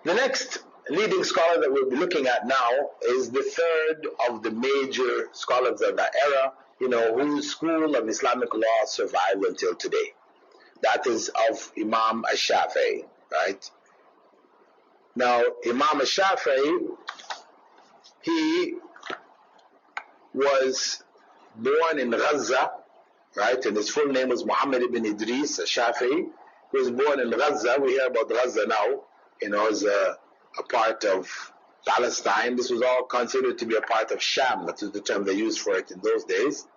The next leading scholar that we'll be looking at now is the third of the major scholars of that era, whose school of Islamic law survived until today. That is of Imam al-Shafi'i, right? Now, Imam al-Shafi'i, he was born in Gaza, right? And his full name was Muhammad ibn Idris al-Shafi'i. He was born in Gaza. We hear about Gaza now, as a part of Palestine. This was all considered to be a part of Sham. That was the term they used for it in those days.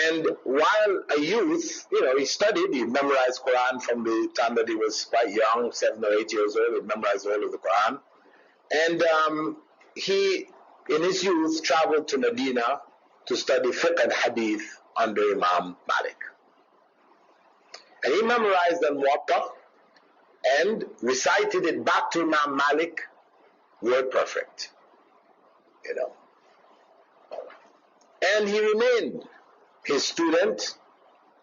And while a youth, he studied, he memorized Qur'an from the time that he was quite young, 7 or 8 years old. He memorized all of the Qur'an. And he, in his youth, traveled to Medina to study fiqh and hadith under Imam Malik. And he memorized al-Muwatta and recited it back to Imam Malik, word perfect. And he remained his student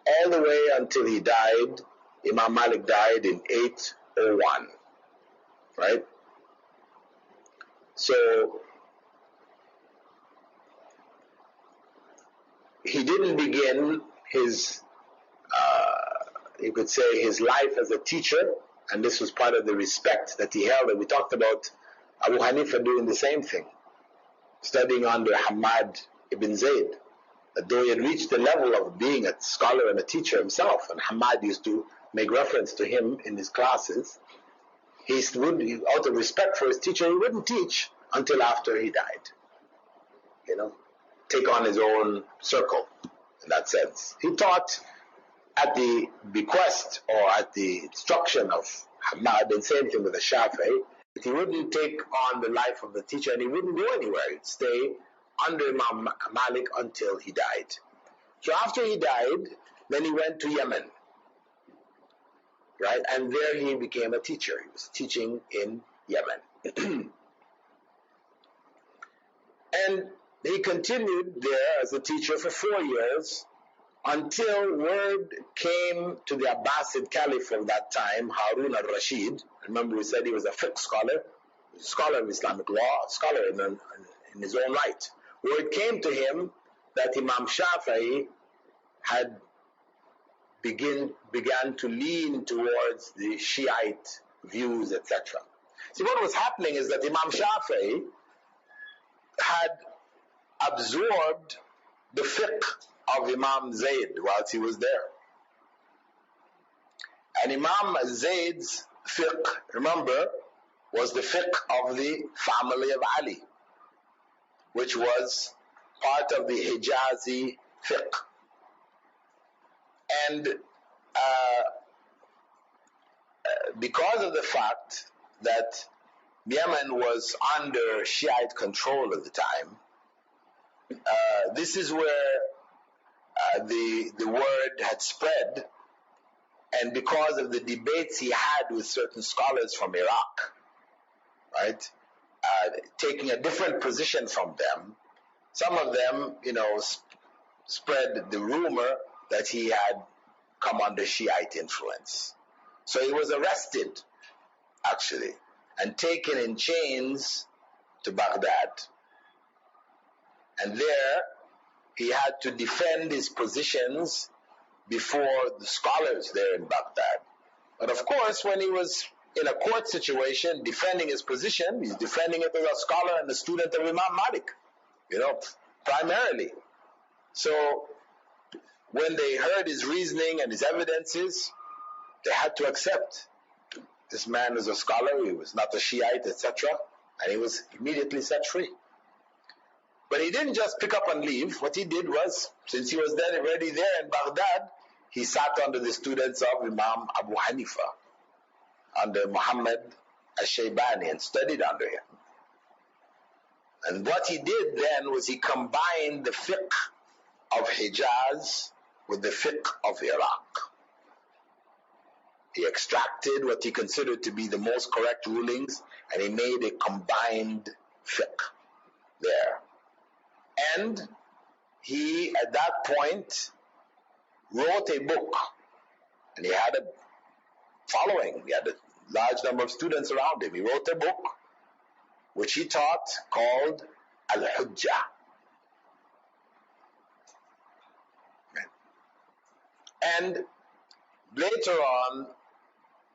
all the way until he died. Imam Malik died in 801, right? So he didn't begin his, you could say, his life as a teacher, and this was part of the respect that he held. And we talked about Abu Hanifa doing the same thing, studying under Hamad ibn Zayd. That though he had reached the level of being a scholar and a teacher himself, and Hamad used to make reference to him in his classes, he would, out of respect for his teacher, he wouldn't teach until after he died. Take on his own circle in that sense. He taught at the bequest or at the instruction of Hamad, and same thing with the Shafi'i. He wouldn't take on the life of the teacher, and he wouldn't go anywhere. He'd stay under Imam Malik until he died. So after he died, then he went to Yemen, right? And there he became a teacher. He was teaching in Yemen. And he continued there as a teacher for 4 years until word came to the Abbasid Caliph of that time, Harun al-Rashid. Remember, we said he was a fiqh scholar, of Islamic law, scholar in his own right. Word came to him that Imam Shafi'i had began to lean towards the Shiite views, etc. See, what was happening is that Imam Shafi'i had absorbed the fiqh of Imam Zayd whilst he was there. And Imam Zayd's fiqh, remember, was the fiqh of the family of Ali, which was part of the Hijazi fiqh. And because of the fact that Yemen was under Shiite control at the time, this is where the word had spread, and because of the debates he had with certain scholars from Iraq, right, taking a different position from them, some of them, spread the rumor that he had come under Shiite influence. So he was arrested, actually, and taken in chains to Baghdad. And there, he had to defend his positions before the scholars there in Baghdad. But of course, when he was in a court situation defending his position, he's defending it as a scholar and a student of Imam Malik, primarily. So when they heard his reasoning and his evidences, they had to accept this man was a scholar, he was not a Shiite, etc., and he was immediately set free. But he didn't just pick up and leave. What he did was, since he was then already there in Baghdad, he sat under the students of Imam Abu Hanifa, under Muhammad al-Shaybani, and studied under him. And what he did then was he combined the fiqh of Hijaz with the fiqh of Iraq. He extracted what he considered to be the most correct rulings, and he made a combined fiqh there. And he, at that point, wrote a book, and he had a following. He had large number of students around him. He wrote a book which he taught called Al-Hujjah. And later on,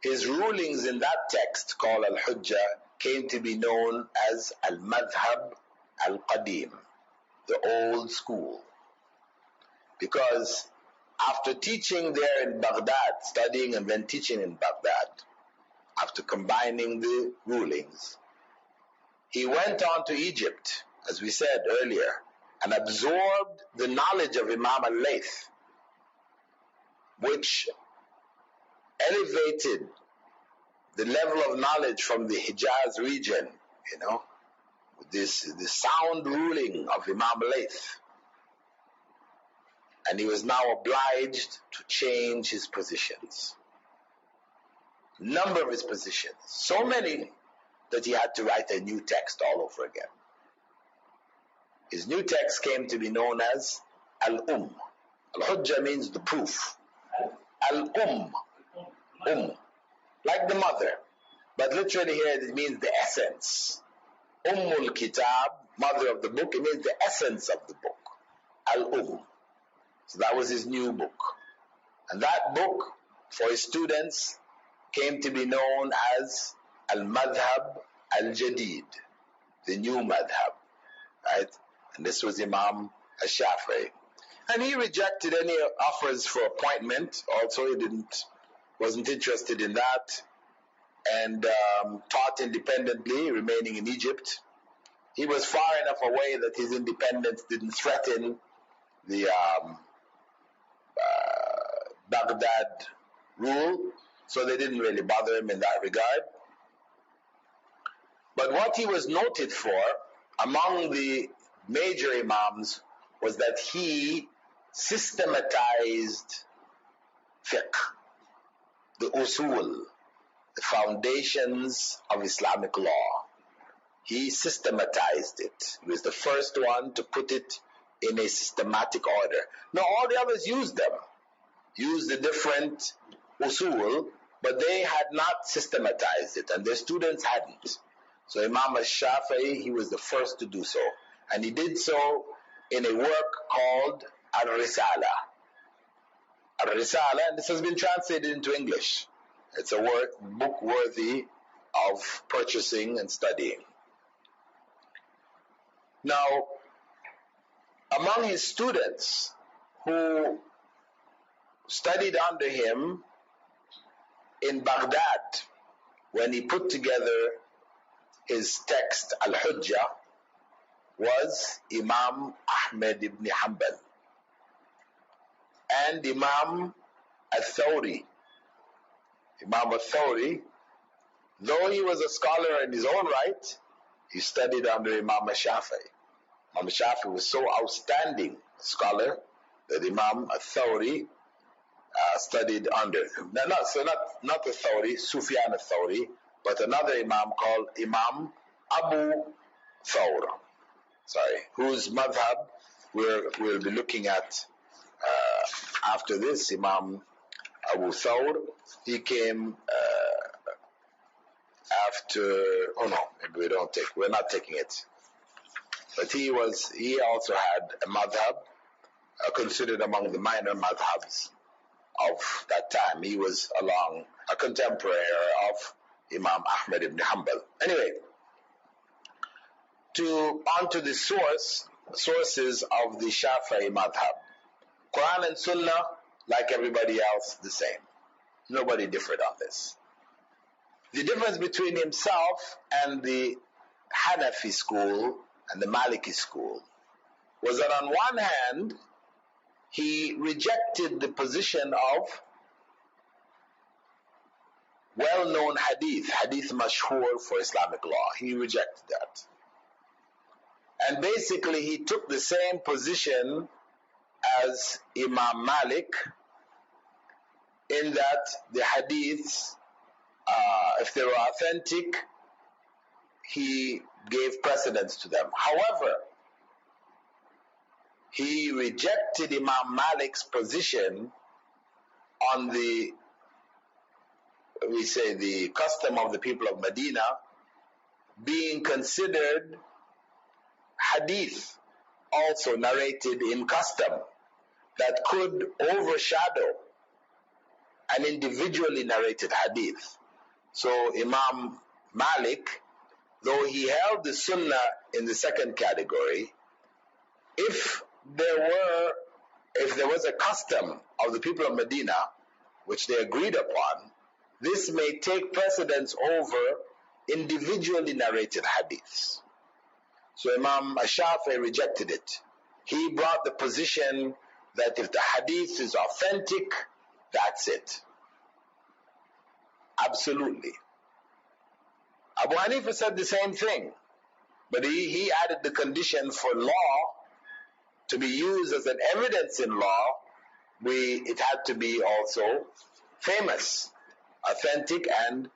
his rulings in that text called Al-Hujjah came to be known as Al-Madhab Al-Qadim, the old school. Because after teaching there in Baghdad, studying and then teaching in Baghdad, after combining the rulings, he went on to Egypt, as we said earlier, and absorbed the knowledge of Imam al-Layth, which elevated the level of knowledge from the Hijaz region, this sound ruling of Imam al-Layth. And he was now obliged to change his positions. Number of his positions, so many that he had to write a new text all over again. His new text came to be known as Al-Umm. Al-Hujjah means the proof. Al-Umm, like the mother, but literally here it means the essence. Ummul Kitab, mother of the book, it means the essence of the book. Al-Umm. So that was his new book. And that book, for his students, came to be known as Al-Madhab Al-Jadid, the new madhab, right? And this was Imam al-Shafi'i. And he rejected any offers for appointment. Also, he wasn't interested in that, and taught independently, remaining in Egypt. He was far enough away that his independence didn't threaten the Baghdad rule, so they didn't really bother him in that regard. But what he was noted for among the major imams was that he systematized fiqh, the usul, the foundations of Islamic law. He systematized it. He was the first one to put it in a systematic order. Now all the others used them, used the different usul, but they had not systematized it, and their students hadn't. So Imam al-Shafi'i, he was the first to do so. And he did so in a work called Al-Risala. Al-Risala, and this has been translated into English. It's a book worthy of purchasing and studying. Now, among his students who studied under him in Baghdad, when he put together his text Al-Hujjah, was Imam Ahmed ibn Hanbal and Imam al-Thawri. Imam al-Thawri, though he was a scholar in his own right, he studied under Imam al-Shafi'i. Imam al-Shafi'i was so outstanding a scholar that Imam al-Thawri studied under him. Not the Thawri, Sufyan al-Thawri, but another Imam called Imam Abu Thawr, whose madhab we'll be looking at after this. Imam Abu Thawr, he came after, maybe we're not taking it. But he also had a madhab considered among the minor madhabs of that time. He was a contemporary of Imam Ahmed ibn Hanbal. Anyway, onto the sources of the Shafi'i madhab. Qur'an and Sunnah, like everybody else, the same. Nobody differed on this. The difference between himself and the Hanafi school and the Maliki school was that on one hand, he rejected the position of well-known hadith mashhur for Islamic law. He rejected that. And basically he took the same position as Imam Malik, in that the hadiths, if they were authentic, he gave precedence to them. However, he rejected Imam Malik's position on the we say the custom of the people of Medina being considered hadith, also narrated in custom, that could overshadow an individually narrated hadith. So Imam Malik, though he held the sunnah in the second category, if there was a custom of the people of Medina which they agreed upon, this may take precedence over individually narrated hadiths. So Imam Shafi'i rejected it. He brought the position that if the hadith is authentic, that's it. Absolutely. Abu Hanifa said the same thing, but he added the condition for law to be used as an evidence in law. It had to be also famous, authentic, and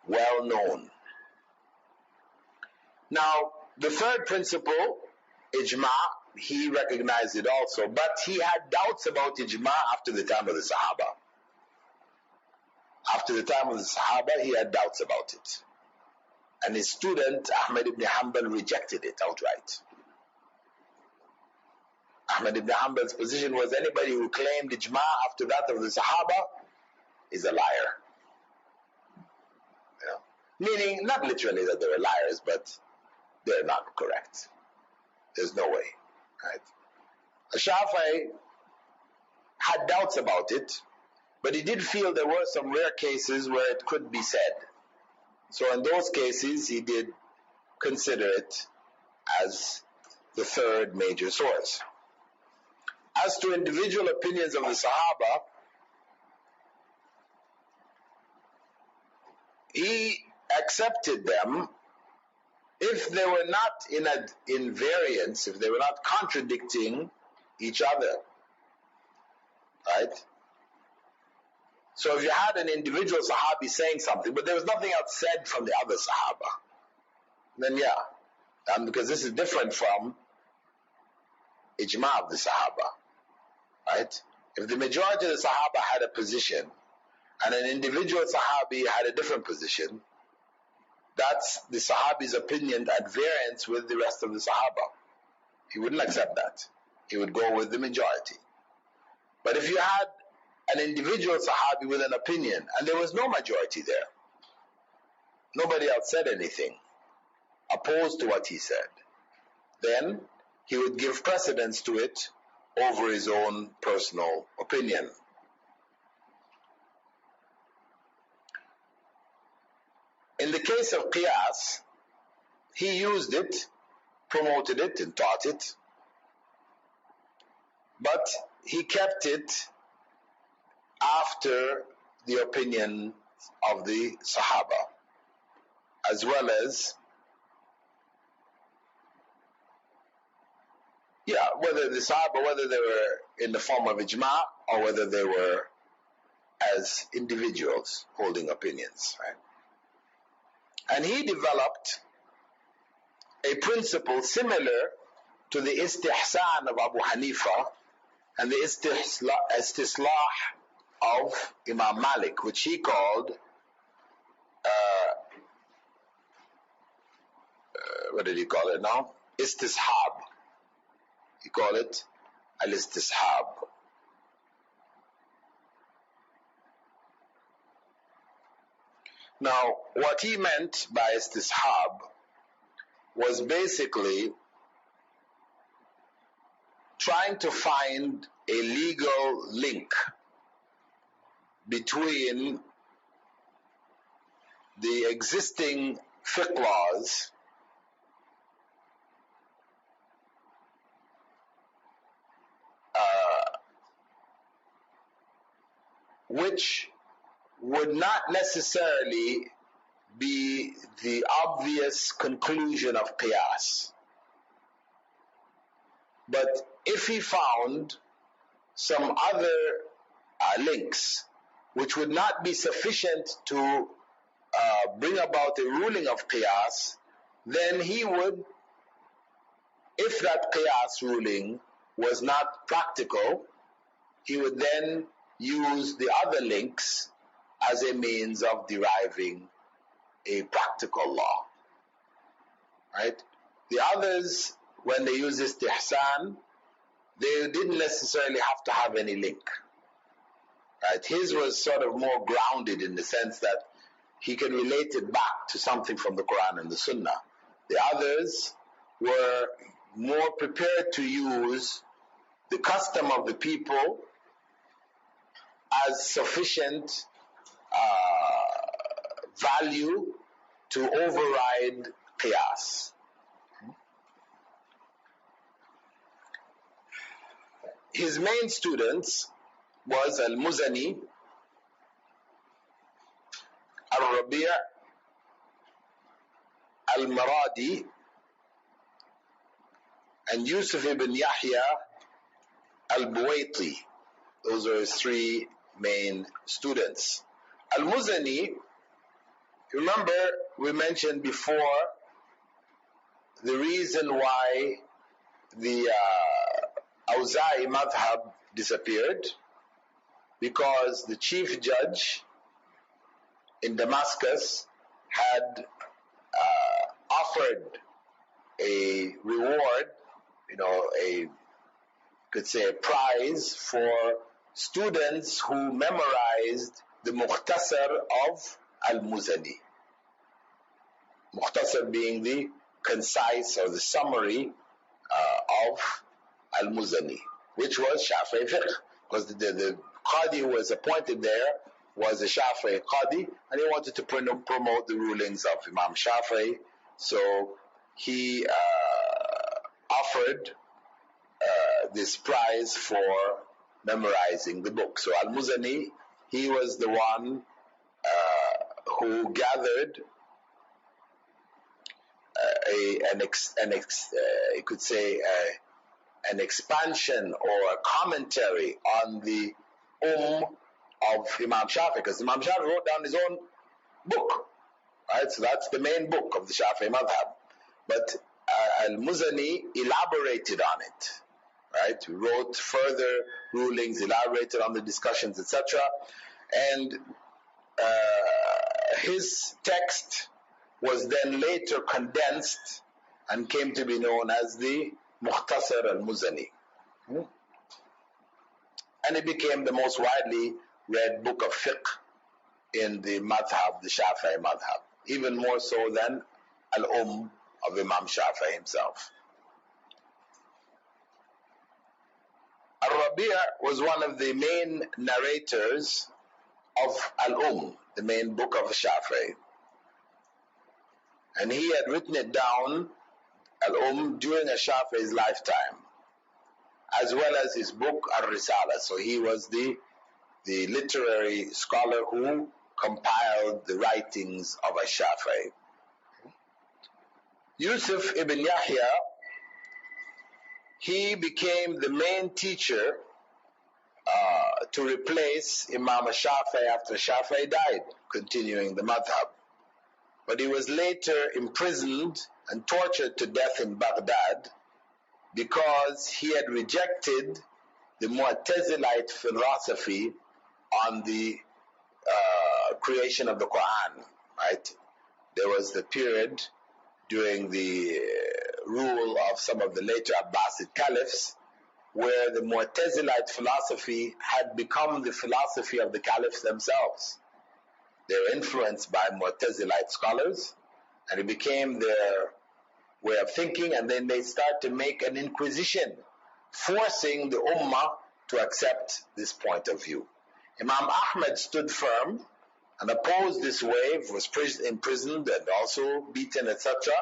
well known. Now, the third principle, ijma, he recognized it also, but he had doubts about ijma after the time of the Sahaba. After the time of the Sahaba, he had doubts about it. And his student, Ahmad ibn Hanbal, rejected it outright. Ahmad ibn Hanbal's position was anybody who claimed ijma after that of the Sahaba is a liar. Meaning, not literally that they were liars, but they're not correct. There's no way. Right? Shafi'i had doubts about it, but he did feel there were some rare cases where it could be said. So in those cases, he did consider it as the third major source. As to individual opinions of the Sahaba, he accepted them if they were not in variance, if they were not contradicting each other. Right? So if you had an individual Sahabi saying something, but there was nothing else said from the other Sahaba, then yeah, because this is different from ijma of the Sahaba. Right? If the majority of the Sahaba had a position, and an individual Sahabi had a different position, that's the Sahabi's opinion at variance with the rest of the Sahaba. He wouldn't accept that. He would go with the majority. But if you had an individual Sahabi with an opinion, and there was no majority there, nobody else said anything opposed to what he said, then he would give precedence to it over his own personal opinion. In the case of qiyas, he used it, promoted it, and taught it, but he kept it after the opinion of the Sahaba, as well as whether the Sahaba, whether they were in the form of ijma or whether they were as individuals holding opinions, right? And he developed a principle similar to the istihsan of Abu Hanifa and the istislah of Imam Malik, which he called what did he call it now? Istishab. He called it al-istishab. Now, what he meant by istishab was basically trying to find a legal link between the existing fiqh laws which would not necessarily be the obvious conclusion of qiyas. But if he found some other links which would not be sufficient to bring about a ruling of qiyas, then he would, if that qiyas ruling was not practical, he would then use the other links as a means of deriving a practical law. Right? The others, when they use istihsan, they didn't necessarily have to have any link. Right? His was sort of more grounded in the sense that he can relate it back to something from the Qur'an and the Sunnah. The others were more prepared to use the custom of the people as sufficient value to override qiyas. His main students was Al-Muzani, Al-Rabi', Al-Maradi, and Yusuf ibn Yahya Al-Buwaiti. Those are his three main students. Al-Muzani, remember we mentioned before the reason why the Awza'i madhab disappeared, because the chief judge in Damascus had offered a reward, could say a prize for students who memorized the Mukhtasar of Al-Muzani. Mukhtasar being the concise or the summary of Al-Muzani, which was Shafi'i fiqh, because the Qadi who was appointed there was a Shafi'i Qadi, and he wanted to promote the rulings of Imam Shafi'i, so he offered this prize for memorizing the book. So Al-Muzani, he was the one who gathered you could say an expansion or a commentary on the of Imam Shafi'i, because Imam Shafi'i wrote down his own book, right? So that's the main book of the Shafi'i madhab. But Al-Muzani elaborated on it, right? He wrote further rulings, elaborated on the discussions, etc. And his text was then later condensed and came to be known as the Mukhtasar al-Muzani. And it became the most widely read book of fiqh in the madhab, the Shafi'i madhab, even more so than al-Umm of Imam Shafi'i himself. Al-Rabi' was one of the main narrators of al-Umm, the main book of Shafi'i. And he had written it down, al-Umm, during Shafi'i's lifetime, as well as his book Al-Risala. So he was the literary scholar who compiled the writings of Shafi'i. Yusuf ibn Yahya, he became the main teacher to replace Imam Shafi'i after Shafi'i died, continuing the madhab. But he was later imprisoned and tortured to death in Baghdad because he had rejected the Mu'tazilite philosophy on the creation of the Qur'an. Right? There was the period during the rule of some of the later Abbasid caliphs where the Mu'tazilite philosophy had become the philosophy of the caliphs themselves. They were influenced by Mu'tazilite scholars, and it became their way of thinking, and then they start to make an inquisition, forcing the Ummah to accept this point of view. Imam Ahmad stood firm and opposed this wave, was imprisoned and also beaten, etc.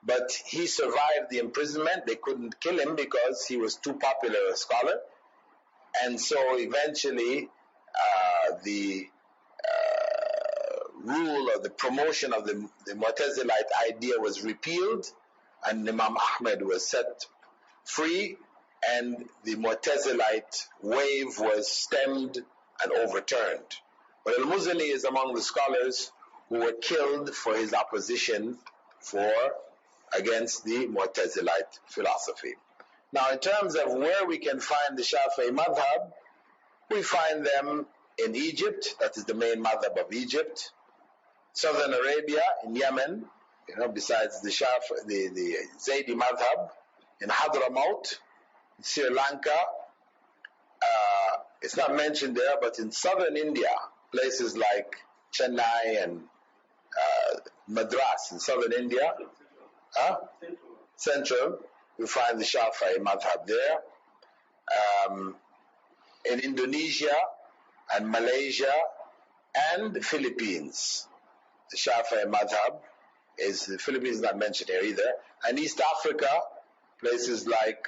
But he survived the imprisonment. They couldn't kill him because he was too popular a scholar. And so eventually the rule or the promotion of the Mu'tazilite idea was repealed, and Imam Ahmad was set free, and the Mu'tazilite wave was stemmed and overturned. But Al-Muzani is among the scholars who were killed for his opposition against the Mu'tazilite philosophy. Now, in terms of where we can find the Shafi'i madhab, we find them in Egypt, that is the main madhab of Egypt. Southern Arabia, in Yemen, besides the Zaydi madhab, in Hadramaut, in Sri Lanka. It's not mentioned there, but in southern India, places like Chennai and Madras in southern India, central, you find the Shafi'i madhab there. In Indonesia and Malaysia and the Philippines, the Shafi'i madhab is, the Philippines is not mentioned here either. And East Africa, places like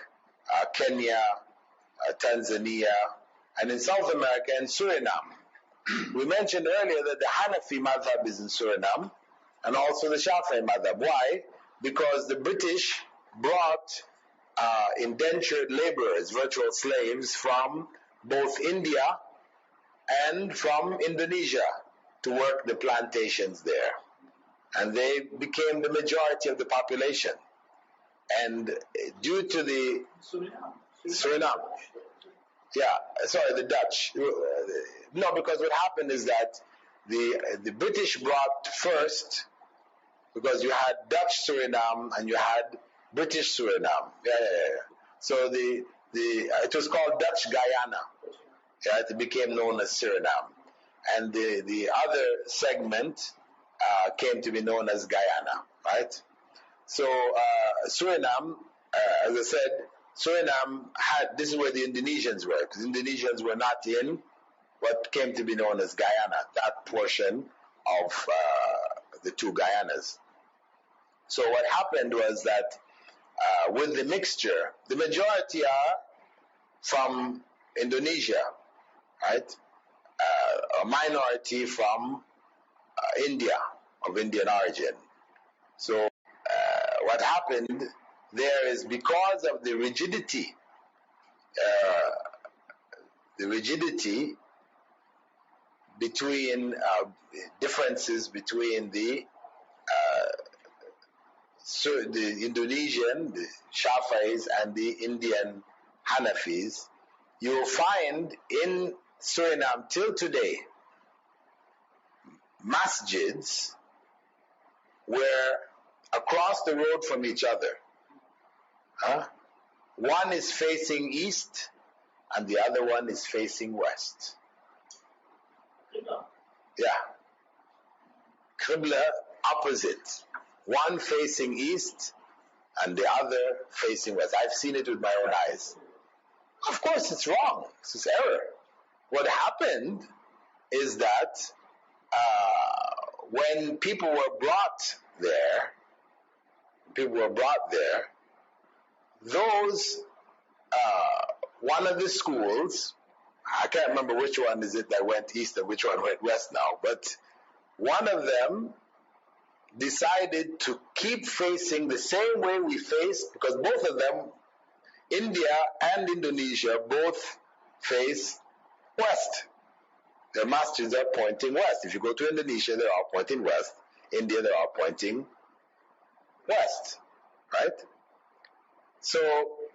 Kenya, Tanzania, and in South America and Suriname. We mentioned earlier that the Hanafi madhab is in Suriname and also the Shafi'i madhab. Why? Because the British brought indentured laborers, virtual slaves, from both India and from Indonesia to work the plantations there. And they became the majority of the population. And due to the Suriname. Yeah, sorry, the Dutch. No, because what happened is that the British brought first, because you had Dutch Suriname and you had British Suriname. Yeah. So it was called Dutch Guyana. Yeah, it became known as Suriname. And the other segment came to be known as Guyana, right? So Suriname, as I said, Suriname had, this is where the Indonesians were, because Indonesians were not in what came to be known as Guyana, that portion of the two Guyanas. So what happened was that with the mixture, the majority are from Indonesia, right? A minority from India, of Indian origin. So what happened there is, because of the rigidity between differences between the Indonesian, the Shafi'is, and the Indian Hanafis, you will find in Suriname till today masjids where across the road from each other, one is facing east and the other one is facing west. Yeah. Qibla opposite. One facing east and the other facing west. I've seen it with my own eyes. Of course it's wrong. It's error. What happened is that when people were brought there, those, one of the schools, I can't remember which one is it that went east and which one went west now, but one of them decided to keep facing the same way we face, because both of them, India and Indonesia, both face west. Their masjids are pointing west. If you go to Indonesia, they're all pointing west. India, they're all pointing west, right? So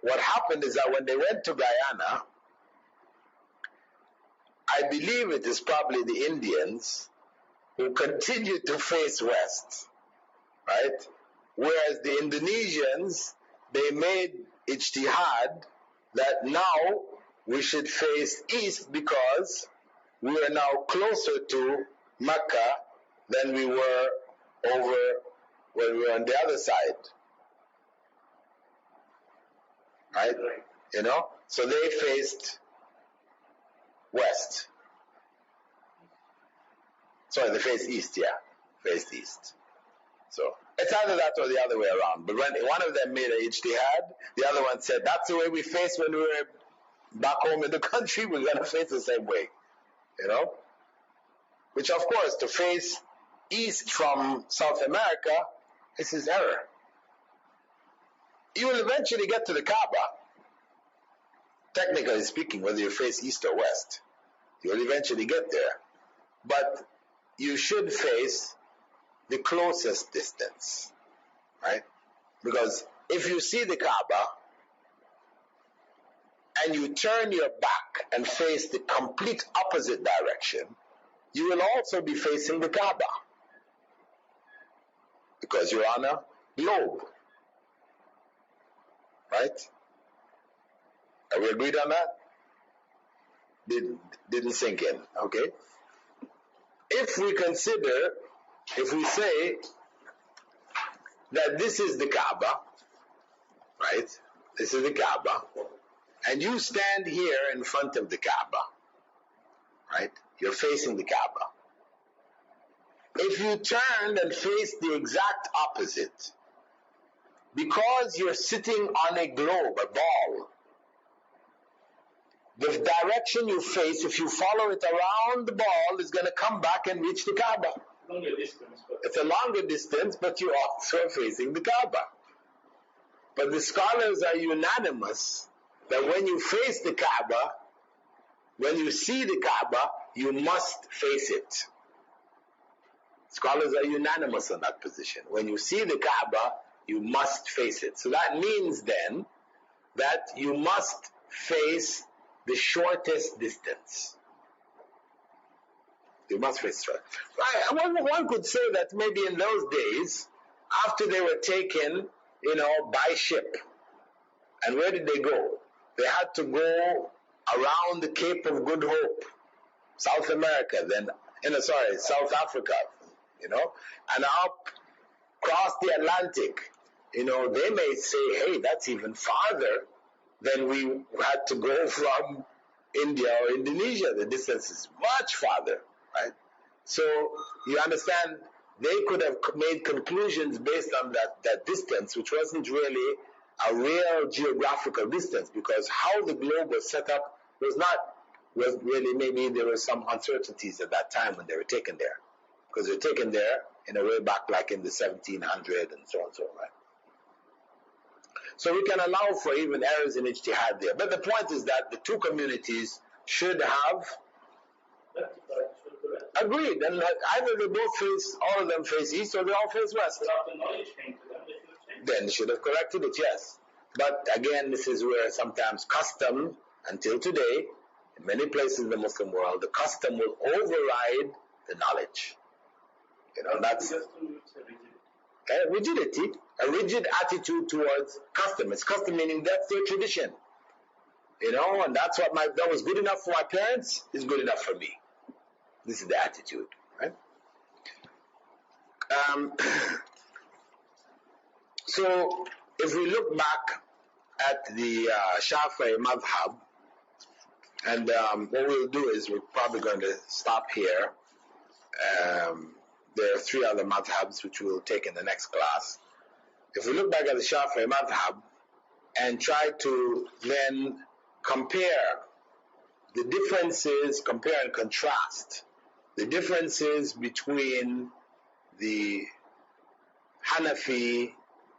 what happened is that when they went to Guyana, I believe it is probably the Indians who continued to face west, right? Whereas the Indonesians, they made ijtihad that now we should face east because we are now closer to Mecca than we were over when we were on the other side. Right? So they faced west. Sorry, they faced east, faced east. So it's either that or the other way around. But when one of them made a ijtihad, the other one said, that's the way we face when we were back home in the country, we're going to face the same way. Which of course, to face east from South America, this is error. You will eventually get to the Kaaba, technically speaking, whether you face east or west. You will eventually get there. But you should face the closest distance, right? Because if you see the Kaaba and you turn your back back and face the complete opposite direction, you will also be facing the Kaaba, because you're on a globe, right? Are we agreed on that? Didn't sink in, okay? If we say that this is the Kaaba, right? This is the Kaaba, and you stand here in front of the Kaaba, right? You're facing the Kaaba. If you turn and face the exact opposite, because you're sitting on a globe, a ball, the direction you face, if you follow it around the ball, is going to come back and reach the Kaaba. Longer distance, but it's a longer distance, but you're also facing the Kaaba. But the scholars are unanimous that when you face the Kaaba, when you see the Kaaba, you must face it. Scholars are unanimous on that position. When you see the Kaaba, you must face it. So that means then that you must face the shortest distance. You must face it. One could say that maybe in those days, after they were taken, by ship, and where did they go? They had to go around the Cape of Good Hope, South America, South Africa, and up across the Atlantic. They may say, hey, that's even farther than we had to go from India or Indonesia. The distance is much farther, right? So you understand, they could have made conclusions based on that distance, which wasn't really a real geographical distance, because how the globe was set up was really, maybe there were some uncertainties at that time when they were taken there, because they were taken there in a way back like in the 1700s and so on, right? So we can allow for even errors in ijtihad there. But the point is that the two communities should have agreed, and either they both face, all of them face east, or they all face west. Then they should have corrected it, yes. But again, this is where sometimes custom, until today, in many places in the Muslim world, the custom will override the knowledge. That's rigidity, a rigid attitude towards custom. It's custom meaning that's their tradition. And that's that was good enough for my parents, is good enough for me. This is the attitude, right? So if we look back at the Shafi'i madhab, and what we'll do is we're probably going to stop here. There are three other madhabs which we'll take in the next class. If we look back at the Shafi'i madhab and try to then compare and contrast the differences between the Hanafi,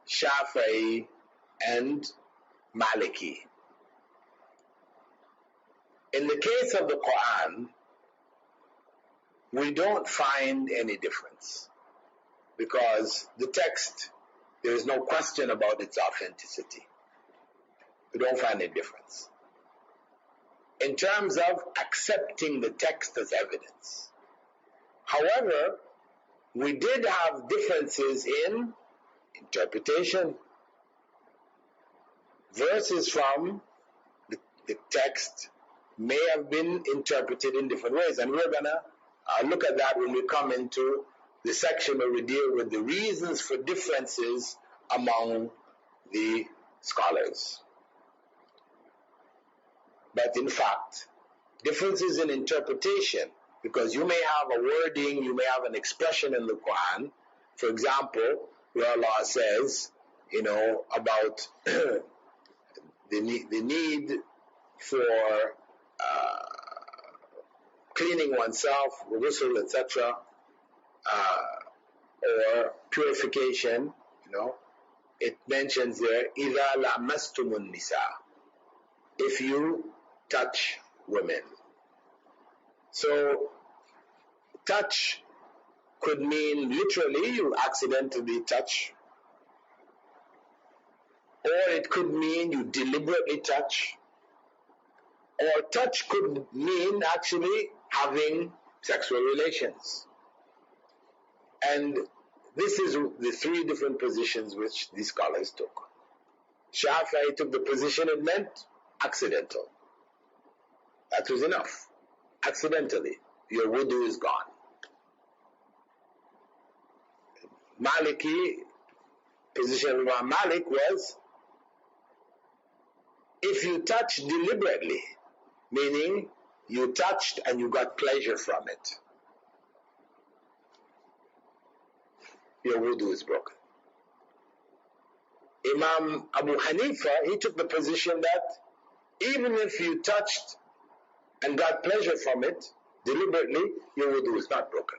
Shafi'i, and Maliki. In the case of the Qur'an, we don't find any difference, because the text, there is no question about its authenticity. We don't find any difference in terms of accepting the text as evidence. However, we did have differences in interpretation. Verses from the text may have been interpreted in different ways, and we're going to look at that when we come into the section where we deal with the reasons for differences among the scholars. But in fact, differences in interpretation, because you may have a wording, you may have an expression in the Quran, for example, where Allah says, about the need for cleaning oneself, ghusl, etc., or purification, it mentions there, إِذَا لَمَسْتُمُ النِّسَاءَ, if you touch women. So, touch could mean literally you accidentally touch, or it could mean you deliberately touch, or touch could mean actually having sexual relations. And this is the three different positions which these scholars took. Shafi'i took the position it meant accidental. That was enough. Accidentally, your wudu is gone. Maliki, position of Imam Malik was, if you touch deliberately, meaning you touched and you got pleasure from it, your wudu is broken. Imam Abu Hanifa, he took the position that even if you touched and got pleasure from it deliberately, your wudu is not broken.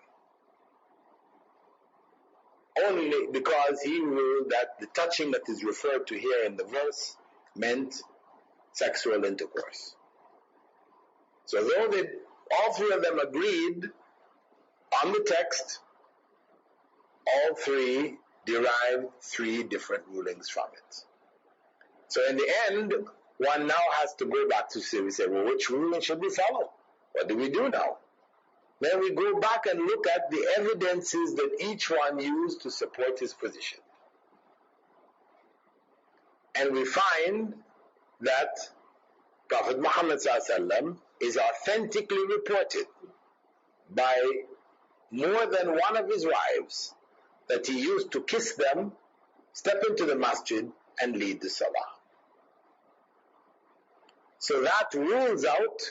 Only because he ruled that the touching that is referred to here in the verse meant sexual intercourse. So though all three of them agreed on the text, all three derived three different rulings from it. So in the end, one now has to go back to say, well, which ruling should we follow? What do we do now? Then we go back and look at the evidences that each one used to support his position. And we find that Prophet Muhammad ﷺ is authentically reported by more than one of his wives that he used to kiss them, step into the masjid, and lead the salah. So that rules out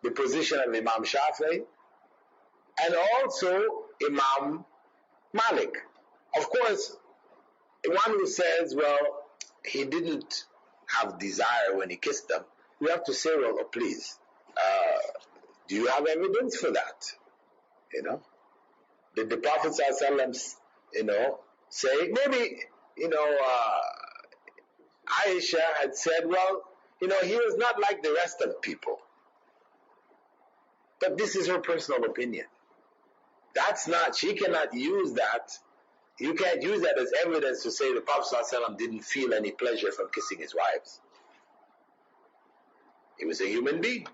the position of Imam Shafi'i and also Imam Malik. Of course, one who says, well, he didn't have desire when he kissed them, we have to say, well, oh, please, do you have evidence for that? Did the Prophet ﷺ, say, maybe, Aisha had said, well, he was not like the rest of people. But this is her personal opinion. She cannot use that. You can't use that as evidence to say the Prophet ﷺ didn't feel any pleasure from kissing his wives. He was a human being.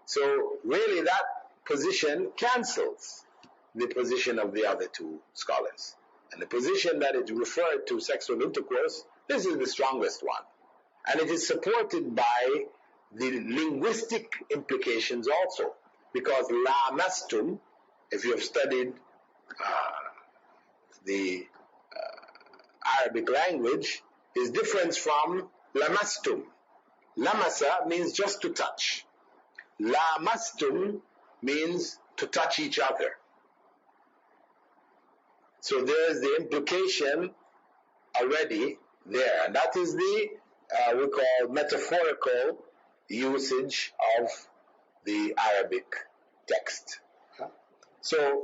So really that position cancels the position of the other two scholars. And the position that it referred to sexual intercourse, this is the strongest one. And it is supported by the linguistic implications also. Because lamastum, if you have studied the Arabic language, is different from lamastum. Lamasa means just to touch. Lamastum means to touch each other. So there's the implication already there. And that is the, we call metaphorical usage of the Arabic text. So,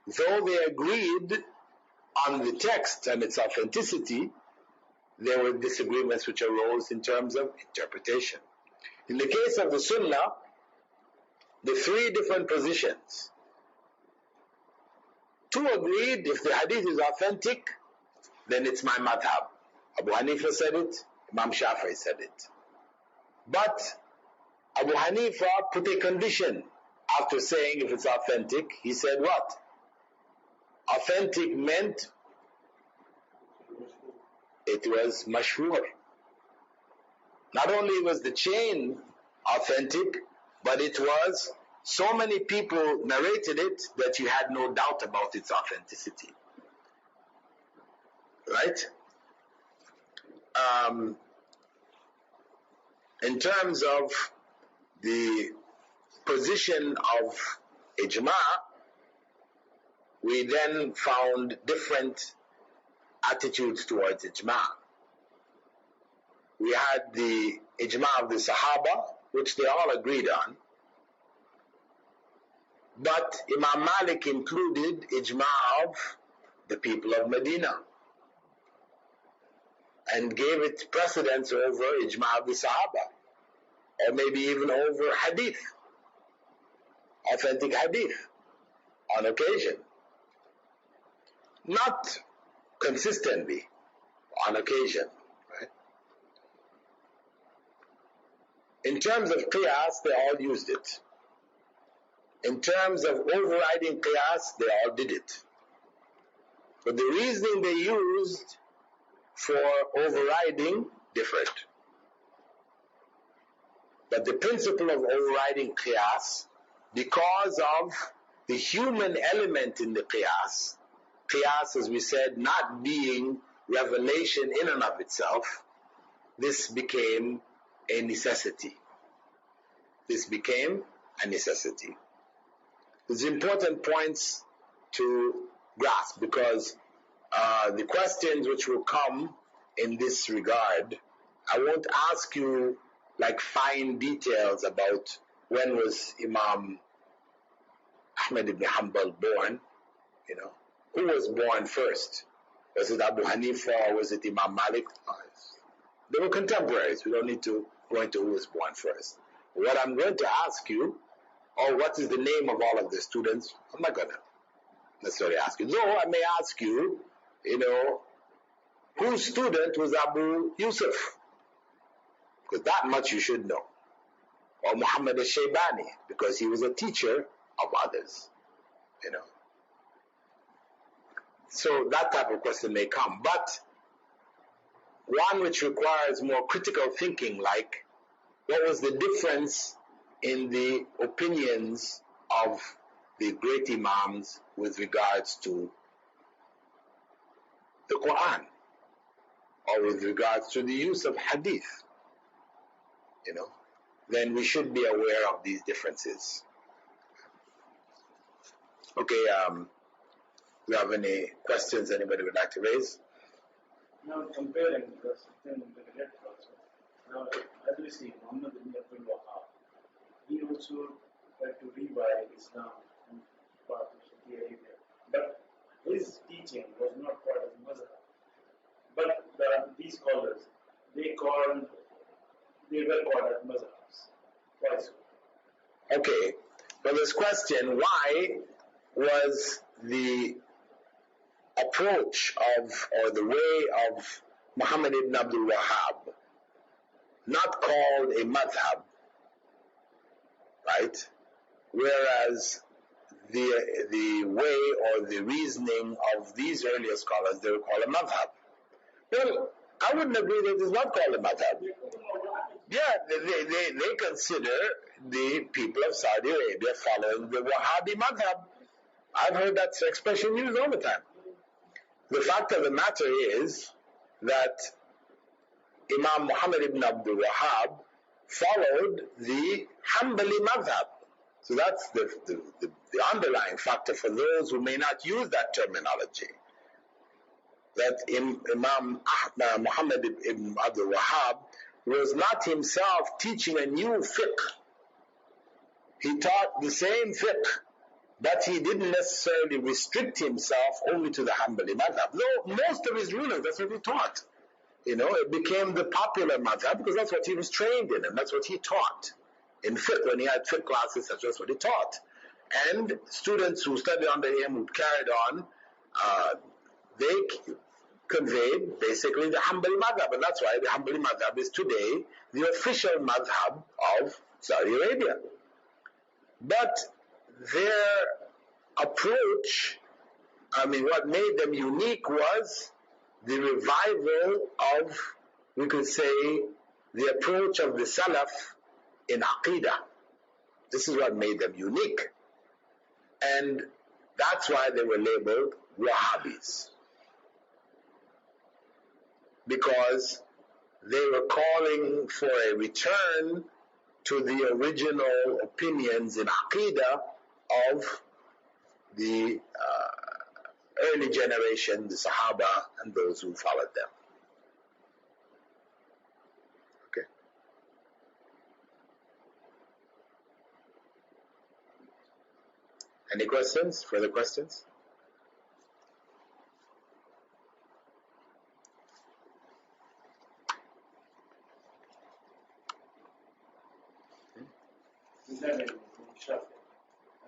though they agreed on the text and its authenticity, there were disagreements which arose in terms of interpretation. In the case of the Sunnah, the three different positions. Two agreed, if the hadith is authentic, then it's my madhab. Abu Hanifa said it, Imam Shafi'i said it. But Abu Hanifa put a condition after saying if it's authentic. He said what? Authentic meant it was mashhur. Not only was the chain authentic, but it was, so many people narrated it that you had no doubt about its authenticity. Right? In terms of the position of ijma, we then found different attitudes towards ijma. We had the ijma of the Sahaba, which they all agreed on. But Imam Malik included ijma of the people of Medina and gave it precedence over ijma of the Sahaba, or maybe even over hadith, authentic hadith, on occasion. Not consistently, on occasion. Right? In terms of qiyas, they all used it. In terms of overriding qiyas, they all did it. But the reasoning they used for overriding differed. But the principle of overriding qiyas, because of the human element in the qiyas, as we said, not being revelation in and of itself, this became a necessity. This became a necessity. There's important points to grasp, because the questions which will come in this regard, I won't ask you like fine details about when was Imam Ahmad ibn Hanbal born, who was born first? Was it Abu Hanifa or was it Imam Malik? They were contemporaries. We don't need to go into who was born first. What I'm going to ask you, or what is the name of all of the students, I'm not going to necessarily ask you. Though I may ask you, whose student was Abu Yusuf? Because that much you should know. Or Muhammad al-Shaybani, because he was a teacher of others. So that type of question may come. But one which requires more critical thinking, like what was the difference in the opinions of the great Imams with regards to the Qur'an, or with regards to the use of hadith, then we should be aware of these differences. Okay, do you have any questions anybody would like to raise? Now comparing the system with the left also. Now, as we see, Muhammad ibn Abdul Wahhab, he also tried to revive Islam in part of Saudi Arabia. But his teaching was not part of the Mazhab. But these scholars, they were called as Mazhabs. Why so? Okay, well, this question, why was the approach of, or the way of Muhammad ibn Abdul Wahhab not called a madhab, right? Whereas the way or the reasoning of these earlier scholars, they would call a madhab. Well, I wouldn't agree that it is not called a madhab. Yeah, they consider the people of Saudi Arabia following the Wahhabi madhab. I've heard that expression used all the time. The fact of the matter is that Imam Muhammad ibn Abdul Wahhab followed the Hanbali madhab. So that's the underlying factor for those who may not use that terminology. That Imam Muhammad ibn Abdul Wahhab was not himself teaching a new fiqh. He taught the same fiqh, but he didn't necessarily restrict himself only to the Hanbali madhab. Though most of his rulers, that's what he taught. It became the popular madhab because that's what he was trained in and that's what he taught. In fiqh, when he had fiqh classes, that's what he taught. And students who studied under him, who carried on, they conveyed basically the Hanbali madhab. And that's why the Hanbali madhab is today the official madhab of Saudi Arabia. But their approach, what made them unique was the revival of, we could say, the approach of the Salaf in Aqidah. This is what made them unique. And that's why they were labeled Wahhabis. Because they were calling for a return to the original opinions in Aqidah of the early generation, the Sahaba, and those who followed them. Okay. Any questions? Further questions?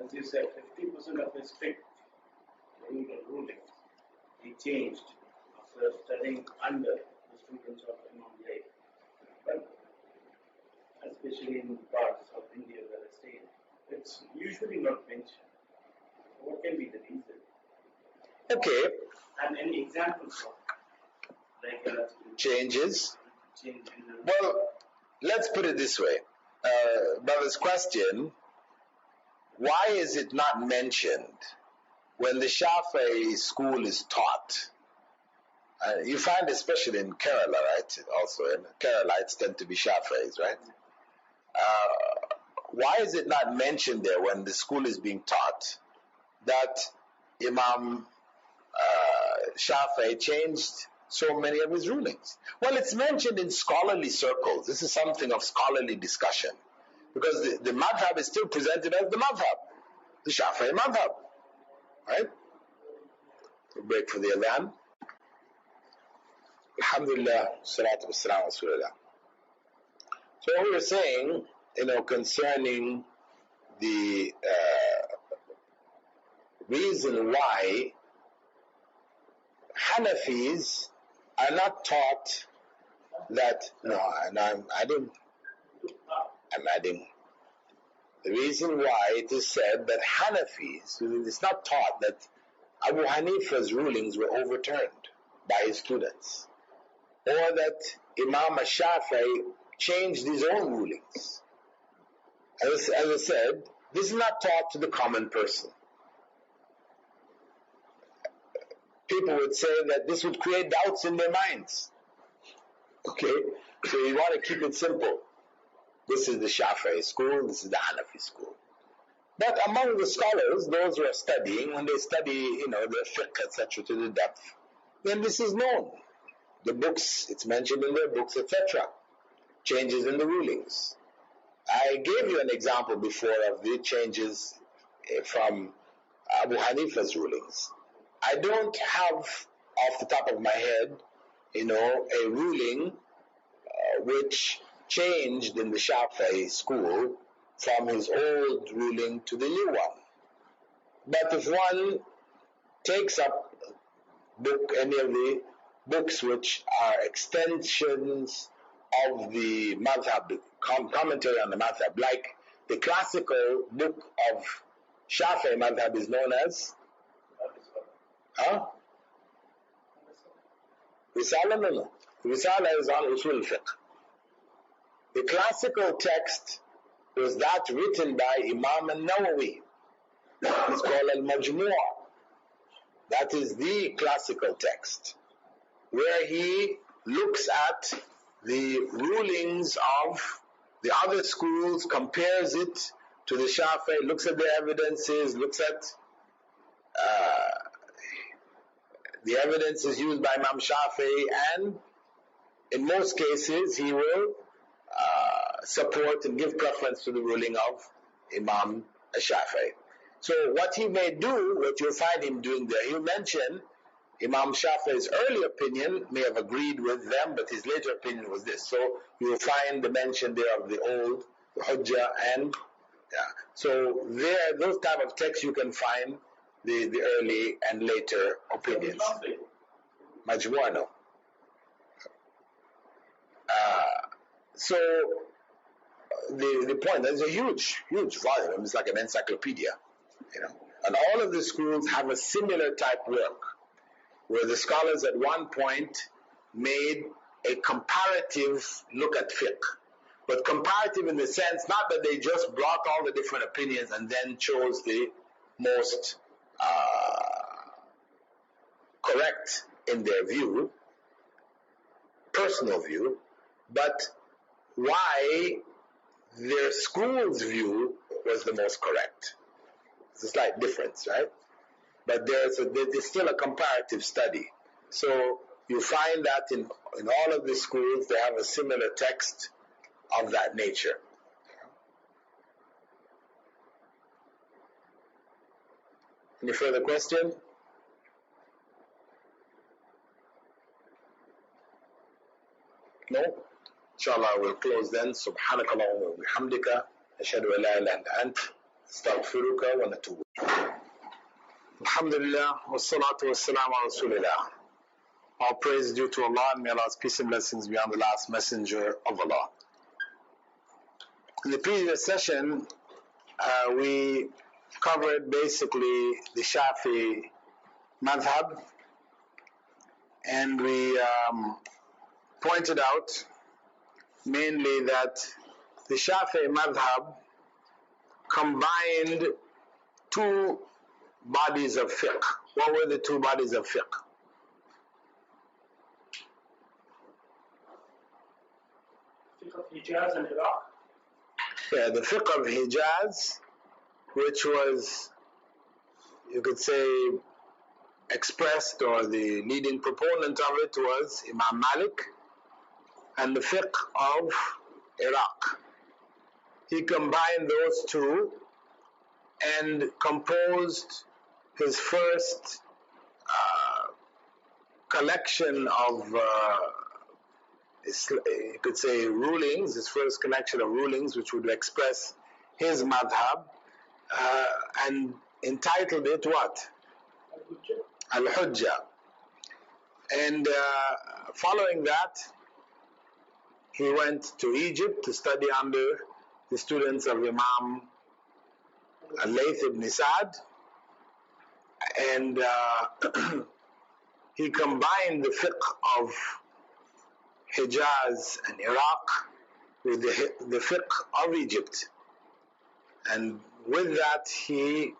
As you said, 50% of his fiqh, the rulings, he changed after studying under the students of Imam Bilal. But especially in parts of India where I stay, it's usually not mentioned. What can be the reason? Okay. And any examples of like changes? Change in the Well, let's put it this way. Brother's question, why is it not mentioned when the Shafi'i school is taught? You find especially in Kerala, right? Also, in Keralites tend to be Shafi'is, right? Why is it not mentioned there when the school is being taught that Imam Shafi'i changed so many of his rulings? Well, it's mentioned in scholarly circles. This is something of scholarly discussion because the madhab is still presented as the madhab, the Shafi'i madhab, right? We'll break for the adhan. Alhamdulillah, salatu wassalam rasulullah. So what we were saying, concerning the reason why Hanafis are not taught that, I'm adding. The reason why it is said that Hanafis, it's not taught that Abu Hanifa's rulings were overturned by his students, or that Imam Shafi'i changed his own rulings. As I said, this is not taught to the common person. People would say that this would create doubts in their minds. Okay? So you want to keep it simple. This is the Shafi'i school, this is the Hanafi school. But among the scholars, those who are studying, when they study, their fiqh, etc., to the depth, then this is known. The books, it's mentioned in their books, etc. Changes in the rulings. I gave you an example before of the changes from Abu Hanifa's rulings. I don't have off the top of my head, a ruling which changed in the Shafi'i school from his old ruling to the new one. But if one takes up any of the books which are extensions of the madhab, commentary on the madhab, like the classical book of Shafi'i madhab is known as Risala? No. Risala is on Usul Fiqh. The classical text was that written by Imam al-Nawawi. It's called Al-Majmu'. That is the classical text, where he looks at the rulings of the other schools, compares it to the Shafi'i, looks at the evidences, looks at the evidences used by Imam Shafi'i, and in most cases he will support and give preference to the ruling of Imam Shafi'i. So what he may do, what you'll find him doing there, he'll mention Imam Shafi'i's early opinion may have agreed with them, but his later opinion was this. So you will find the mention there of the old, the Hujjah, and so there, those type of texts you can find the early and later opinions. Majmu'ah, no. So the point, there's a huge volume. It's like an encyclopedia, and all of the schools have a similar type work, where the scholars at one point made a comparative look at fiqh. But comparative in the sense, not that they just brought all the different opinions and then chose the most correct in their view, personal view, but why their school's view was the most correct. It's a slight difference, right? But there's still a comparative study. So you find that in all of the schools, they have a similar text of that nature. Any further question? No? Inshallah, we'll close then. سبحانك اللهم وبحمدك أشهد أن لا إله إلا أنت أستغفرك ونتوب إليك. Alhamdulillah, wassalatu wassalamu ala rasulillah. All praise is due to Allah, and may Allah's peace and blessings be on the last messenger of Allah. In the previous session, we covered basically the Shafi madhab, and we pointed out mainly that the Shafi madhab combined two bodies of fiqh. What were the two bodies of fiqh? Fiqh of Hijaz and Iraq. Yeah, the fiqh of Hijaz, which was, you could say, expressed, or the leading proponent of it was Imam Malik, and the fiqh of Iraq. He combined those two and composed his first collection of, you could say, rulings, his first collection of rulings, which would express his madhab, and entitled it what? Al-Hujjah. And following that, he went to Egypt to study under the students of Imam Al-Layth ibn Sa'd, and he combined the fiqh of Hijaz and Iraq with the fiqh of Egypt. And with that, he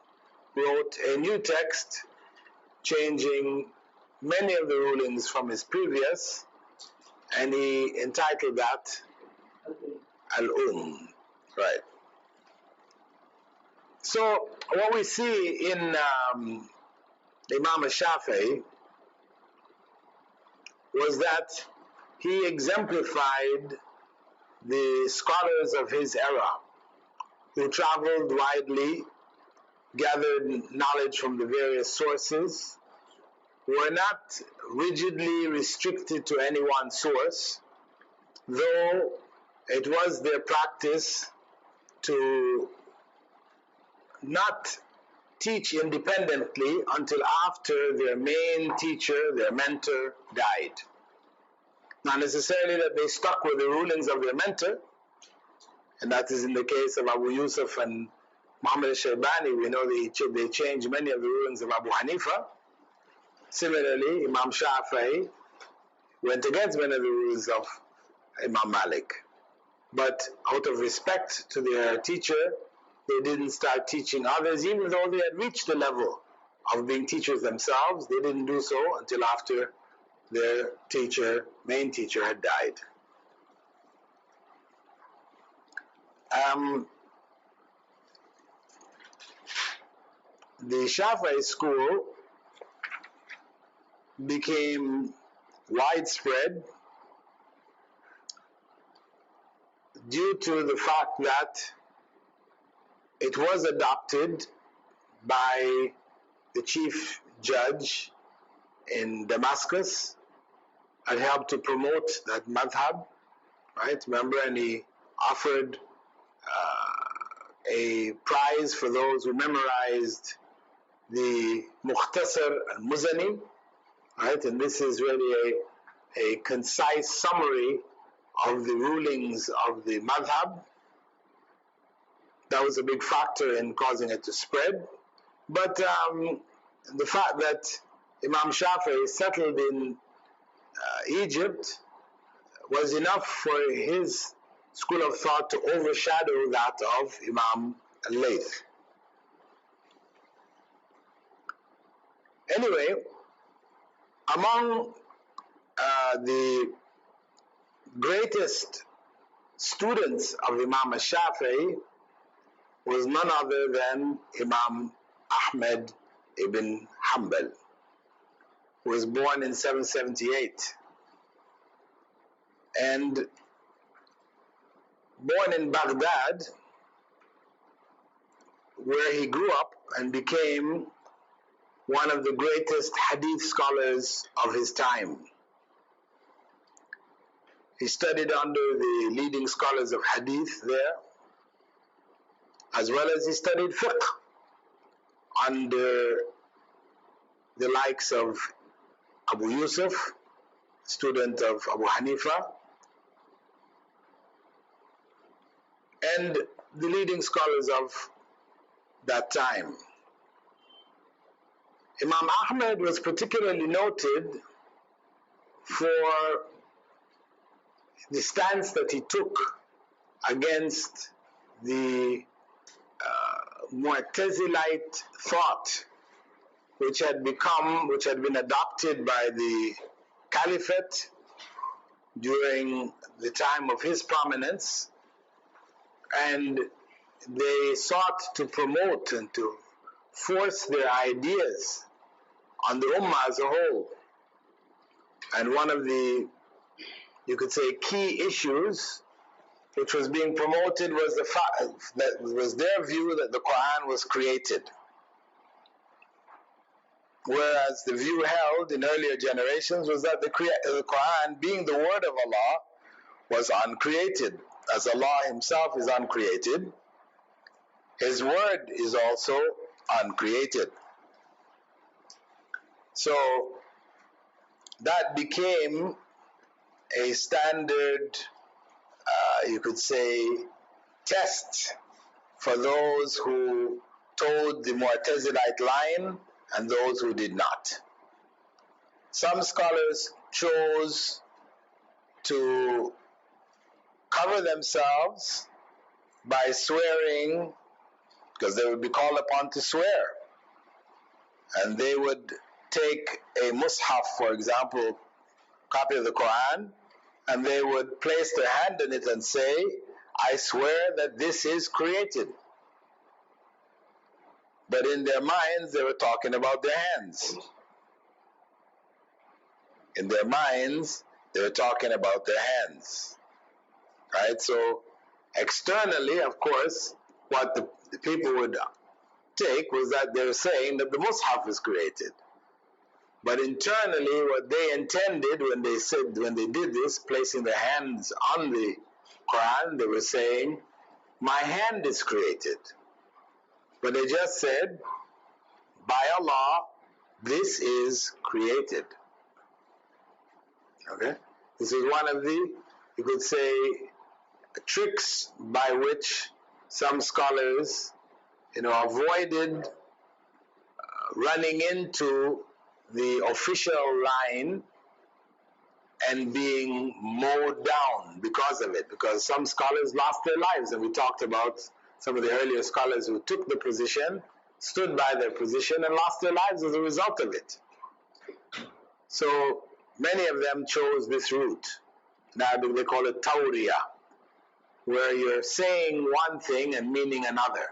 wrote a new text changing many of the rulings from his previous, and he entitled that Al-Umm. Right. So what we see in Imam al-Shafi'i was that he exemplified the scholars of his era who traveled widely, gathered knowledge from the various sources, were not rigidly restricted to any one source, though it was their practice to not teach independently until after their main teacher, their mentor, died. Not necessarily that they stuck with the rulings of their mentor, and that is in the case of Abu Yusuf and Muhammad al-Shaybani. We know they changed many of the rulings of Abu Hanifa. Similarly, Imam Shafi'i went against many of the rulings of Imam Malik. But out of respect to their teacher, they didn't start teaching others, even though they had reached the level of being teachers themselves. They didn't do so until after their teacher, main teacher, had died. The Shafi'i school became widespread due to the fact that it was adopted by the chief judge in Damascus and helped to promote that madhab, right? Remember, and he offered a prize for those who memorized the Mukhtasar al-Muzani, right? And this is really a concise summary of the rulings of the madhab. That was a big factor in causing it to spread. But the fact that Imam Shafi'i settled in Egypt was enough for his school of thought to overshadow that of Imam al-Layth. Anyway, among the greatest students of Imam al-Shafi'i was none other than Imam Ahmed ibn Hanbal, who was born in 778 and born in Baghdad, where he grew up and became one of the greatest hadith scholars of his time. He studied under the leading scholars of hadith there, as well as he studied fiqh under the likes of Abu Yusuf, student of Abu Hanifa, and the leading scholars of that time. Imam Ahmad was particularly noted for the stance that he took against the Mu'tazilite thought, which had been adopted by the Caliphate during the time of his prominence, and they sought to promote and to force their ideas on the Ummah as a whole. And one of the, you could say, key issues which was being promoted was the fact that was their view that the Qur'an was created, whereas the view held in earlier generations was that the Qur'an, being the word of Allah, was uncreated. As Allah Himself is uncreated, His word is also uncreated. So that became a standard, you could say, test for those who towed the Mu'tazilite line and those who did not. Some scholars chose to cover themselves by swearing, because they would be called upon to swear, and they would take a mushaf, for example, copy of the Quran, and they would place their hand in it and say, I swear that this is created. But in their minds, they were talking about their hands. In their minds, they were talking about their hands. Right? So externally, of course, what the people would take was that they were saying that the mushaf is created. But internally, what they intended when they did this, placing their hands on the Quran, they were saying, my hand is created. But they just said, by Allah, this is created. Okay? This is one of the, you could say, tricks by which some scholars, avoided running into the official line and being mowed down because of it, because some scholars lost their lives, and we talked about some of the earlier scholars who took the position, stood by their position, and lost their lives as a result of it. So many of them chose this route. In Arabic they call it tawriya, where you're saying one thing and meaning another.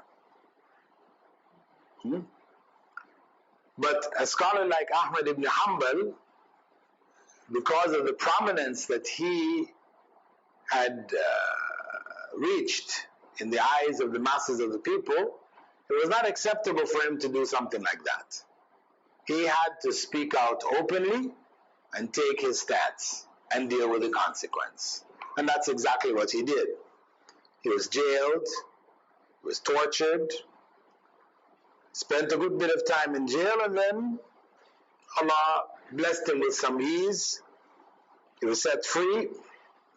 But a scholar like Ahmad ibn Hanbal, because of the prominence that he had reached in the eyes of the masses of the people, it was not acceptable for him to do something like that. He had to speak out openly and take his stance and deal with the consequence. And that's exactly what he did. He was jailed, he was tortured, spent a good bit of time in jail, and then Allah blessed him with some ease. He was set free,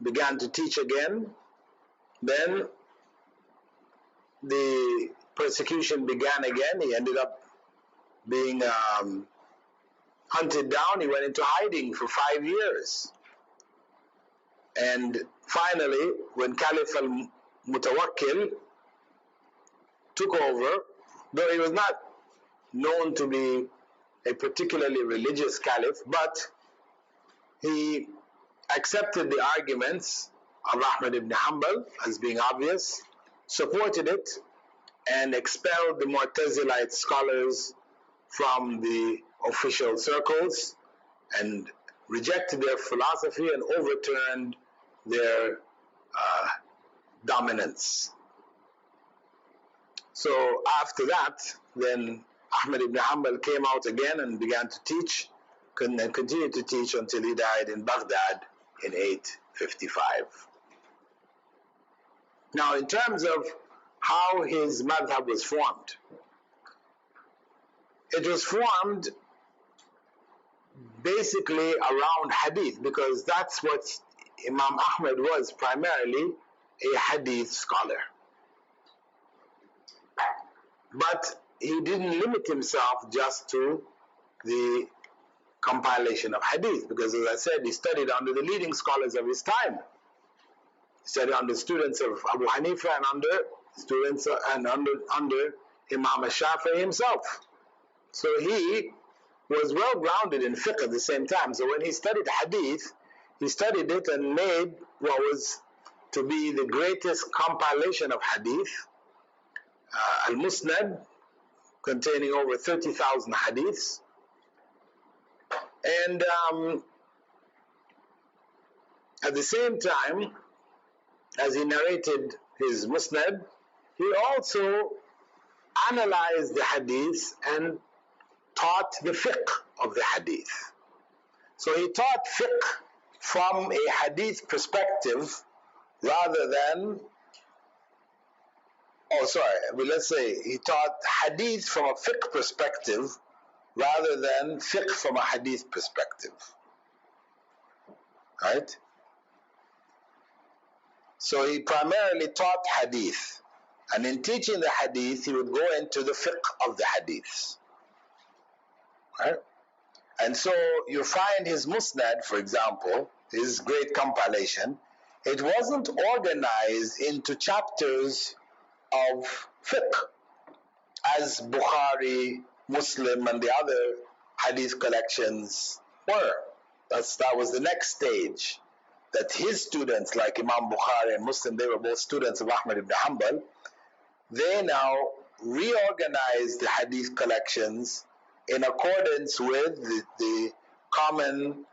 began to teach again. Then the persecution began again. He ended up being hunted down. He went into hiding for 5 years. And finally, when Caliph al-Mutawakkil took over, though he was not known to be a particularly religious caliph, but he accepted the arguments of Ahmad ibn Hanbal as being obvious, supported it, and expelled the Mu'tazilite scholars from the official circles and rejected their philosophy and overturned their dominance. So after that, then Ahmad ibn Hanbal came out again and began to teach, and continued to teach until he died in Baghdad in 855. Now, in terms of how his madhab was formed, it was formed basically around hadith, because that's what Imam Ahmad was, primarily a hadith scholar. But he didn't limit himself just to the compilation of hadith, because as I said, he studied under the leading scholars of his time. He studied under students of Abu Hanifa and under students and under Imam Shafi'i himself. So he was well grounded in fiqh at the same time. So when he studied hadith, he studied it and made what was to be the greatest compilation of hadith, al-Musnad, containing over 30,000 hadiths. And at the same time, as he narrated his Musnad, he also analyzed the hadith and taught the fiqh of the hadith. So he taught fiqh from a hadith perspective rather than, let's say he taught hadith from a fiqh perspective rather than fiqh from a hadith perspective. Right? So he primarily taught hadith, and in teaching the hadith, he would go into the fiqh of the hadiths. Right? And so you find his Musnad, for example, his great compilation, it wasn't organized into chapters of fiqh as Bukhari, Muslim, and the other hadith collections were. That was the next stage. That his students, like Imam Bukhari and Muslim, they were both students of Ahmad ibn Hanbal, they now reorganized the hadith collections in accordance with the common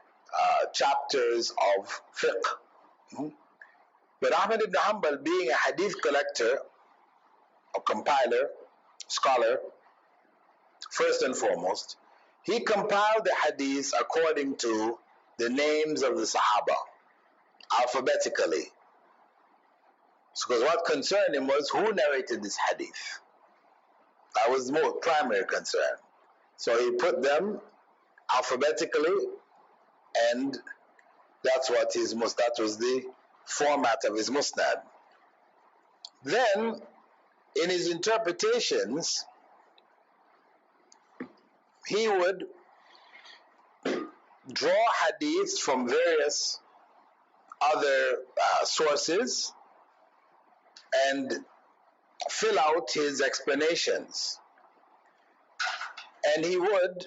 chapters of fiqh. But Ahmad ibn Hanbal, being a hadith collector, a compiler, scholar, first and foremost, he compiled the hadiths according to the names of the Sahaba, alphabetically. Because what concerned him was who narrated this hadith. That was the most primary concern. So he put them alphabetically, and that was the format of his Musnad. Then, in his interpretations, he would draw hadiths from various other sources and fill out his explanations. And he would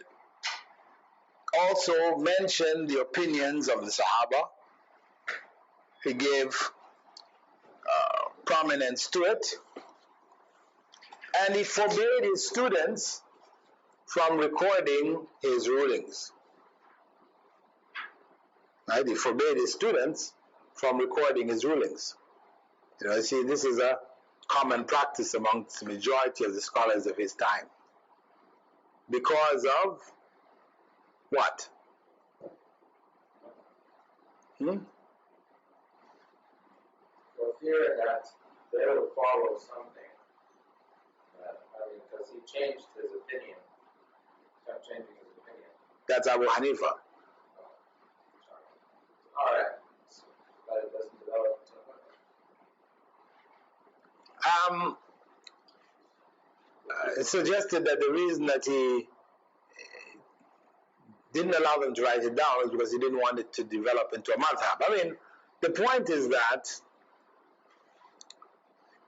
also mention the opinions of the Sahaba. He gave prominence to it. And he forbade his students from recording his rulings. Right? He forbade his students from recording his rulings. You see, this is a common practice amongst the majority of the scholars of his time. Because of what? For fear that they would follow something. Because he changed his opinion. He kept changing his opinion. That's Abu Hanifa. Alright. But it doesn't develop until it suggested that the reason that he didn't allow them to write it down was because he didn't want it to develop into a madhab. I mean, the point is that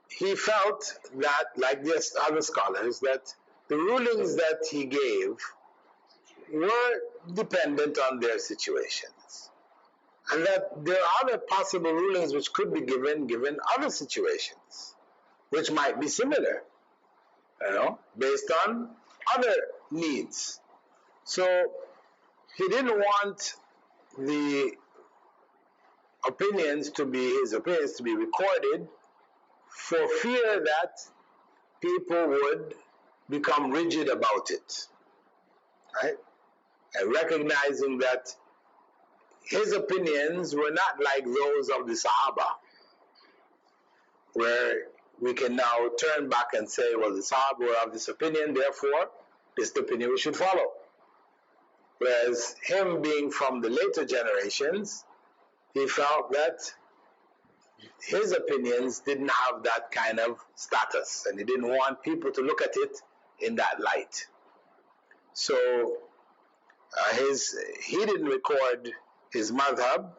he felt that, like the other scholars, that the rulings that he gave were dependent on their situations. And that there are other possible rulings which could be given other situations, which might be similar, based on other needs. So he didn't want his opinions to be recorded for fear that people would become rigid about it, right? And recognizing that his opinions were not like those of the Sahaba, where we can now turn back and say, well, the Sahaba were of this opinion, therefore, this opinion we should follow. Whereas him being from the later generations, he felt that his opinions didn't have that kind of status, and he didn't want people to look at it in that light. So he didn't record his madhab,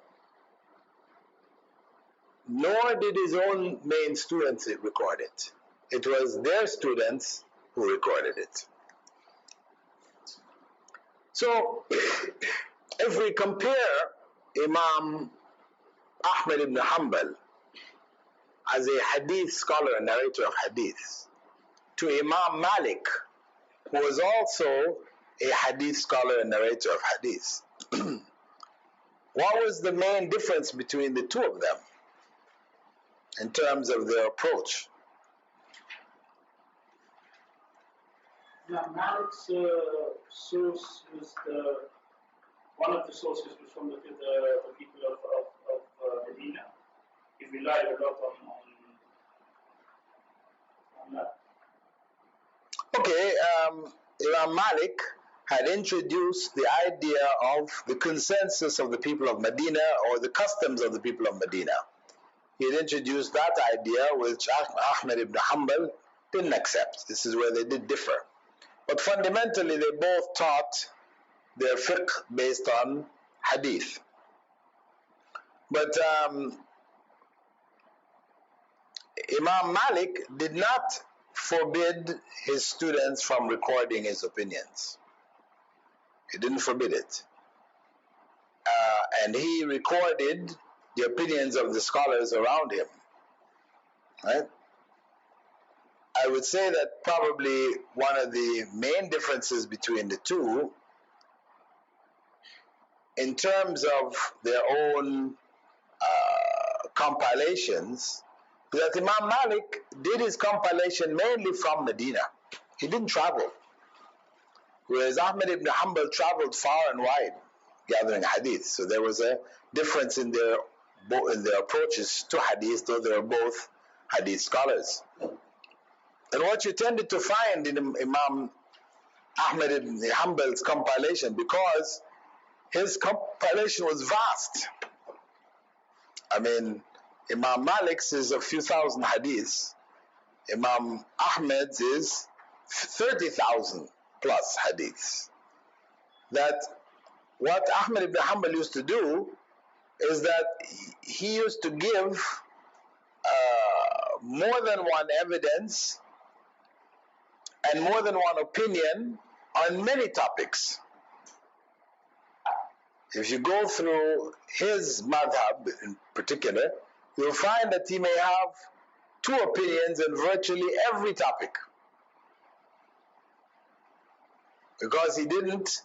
nor did his own main students record it. It was their students who recorded it. So, if we compare Imam Ahmad ibn Hanbal as a hadith scholar and narrator of hadith to Imam Malik, who was also a hadith scholar and narrator of hadith, what was the main difference between the two of them in terms of their approach? Now, Malik's source was one of the sources was from the people of Medina. He relied a lot on that. Okay, Imam Malik had introduced the idea of the consensus of the people of Medina, or the customs of the people of Medina. He had introduced that idea, which Ahmad ibn Hanbal didn't accept. This is where they did differ. But fundamentally, they both taught their fiqh based on hadith. But Imam Malik did not forbid his students from recording his opinions. He didn't forbid it. And he recorded the opinions of the scholars around him. Right? I would say that probably one of the main differences between the two, in terms of their own compilations, is that Imam Malik did his compilation mainly from Medina. He didn't travel. Whereas Ahmad ibn Hanbal traveled far and wide gathering hadith. So there was a difference in their approaches to hadith, though they were both hadith scholars. And what you tended to find in Imam Ahmad ibn Hanbal's compilation, because his compilation was vast. I mean, Imam Malik's is a few thousand hadiths. Imam Ahmad's is 30,000 plus hadiths. That what Ahmad ibn Hanbal used to do is that he used to give more than one evidence and more than one opinion on many topics. If you go through his madhab in particular, you'll find that he may have two opinions in virtually every topic. Because he didn't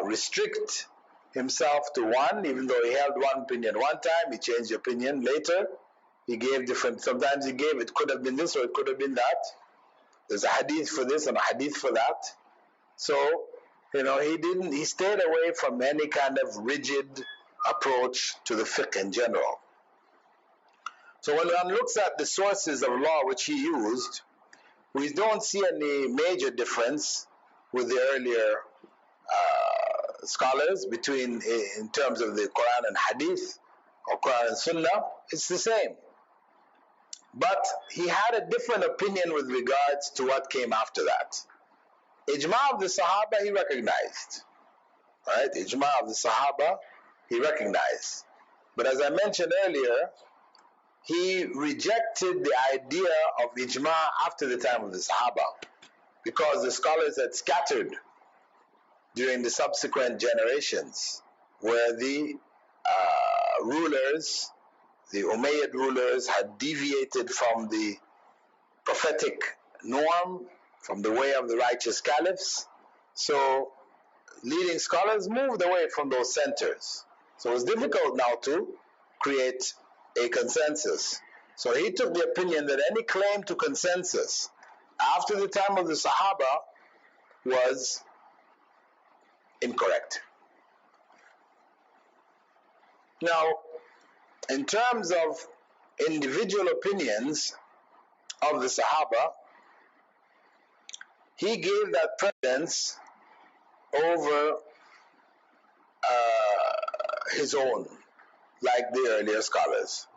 restrict himself to one, even though he held one opinion one time, he changed the opinion later. He gave different, sometimes he gave, it could have been this or it could have been that. There's a hadith for this and a hadith for that. So, he stayed away from any kind of rigid approach to the fiqh in general. So when one looks at the sources of law which he used, we don't see any major difference with the earlier scholars in terms of the Qur'an and Hadith, or Qur'an and Sunnah. It's the same. But he had a different opinion with regards to what came after that. Ijma of the Sahaba he recognized. Right? Ijma of the Sahaba he recognized. But as I mentioned earlier, he rejected the idea of Ijma after the time of the Sahaba, because the scholars had scattered during the subsequent generations, where the rulers, the Umayyad rulers, had deviated from the prophetic norm, from the way of the righteous caliphs. So leading scholars moved away from those centers. So it was difficult now to create a consensus. So he took the opinion that any claim to consensus after the time of the Sahaba was incorrect. Now, in terms of individual opinions of the Sahaba, he gave that precedence over his own, like the earlier scholars.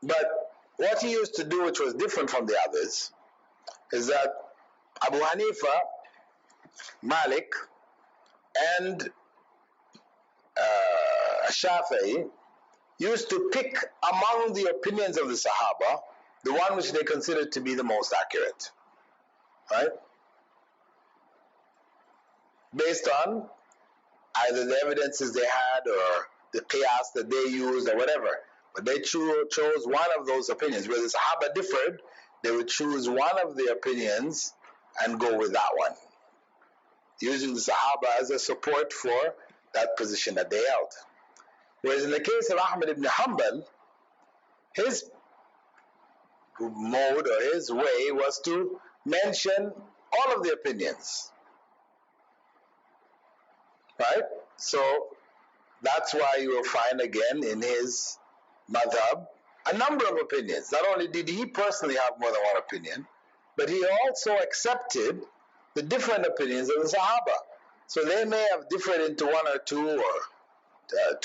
But what he used to do, which was different from the others, is that Abu Hanifa, Malik, and Shafi'i used to pick among the opinions of the Sahaba the one which they considered to be the most accurate, right? Based on either the evidences they had or the qiyas that they used or whatever. But they chose one of those opinions. Where the Sahaba differed, they would choose one of the opinions and go with that one, using the Sahaba as a support for that position that they held. Whereas in the case of Ahmad ibn Hanbal, his mode or his way was to mention all of the opinions, right? So that's why you will find again in his madhab a number of opinions. Not only did he personally have more than one opinion, but he also accepted the different opinions of the Sahaba. So they may have differed into one or two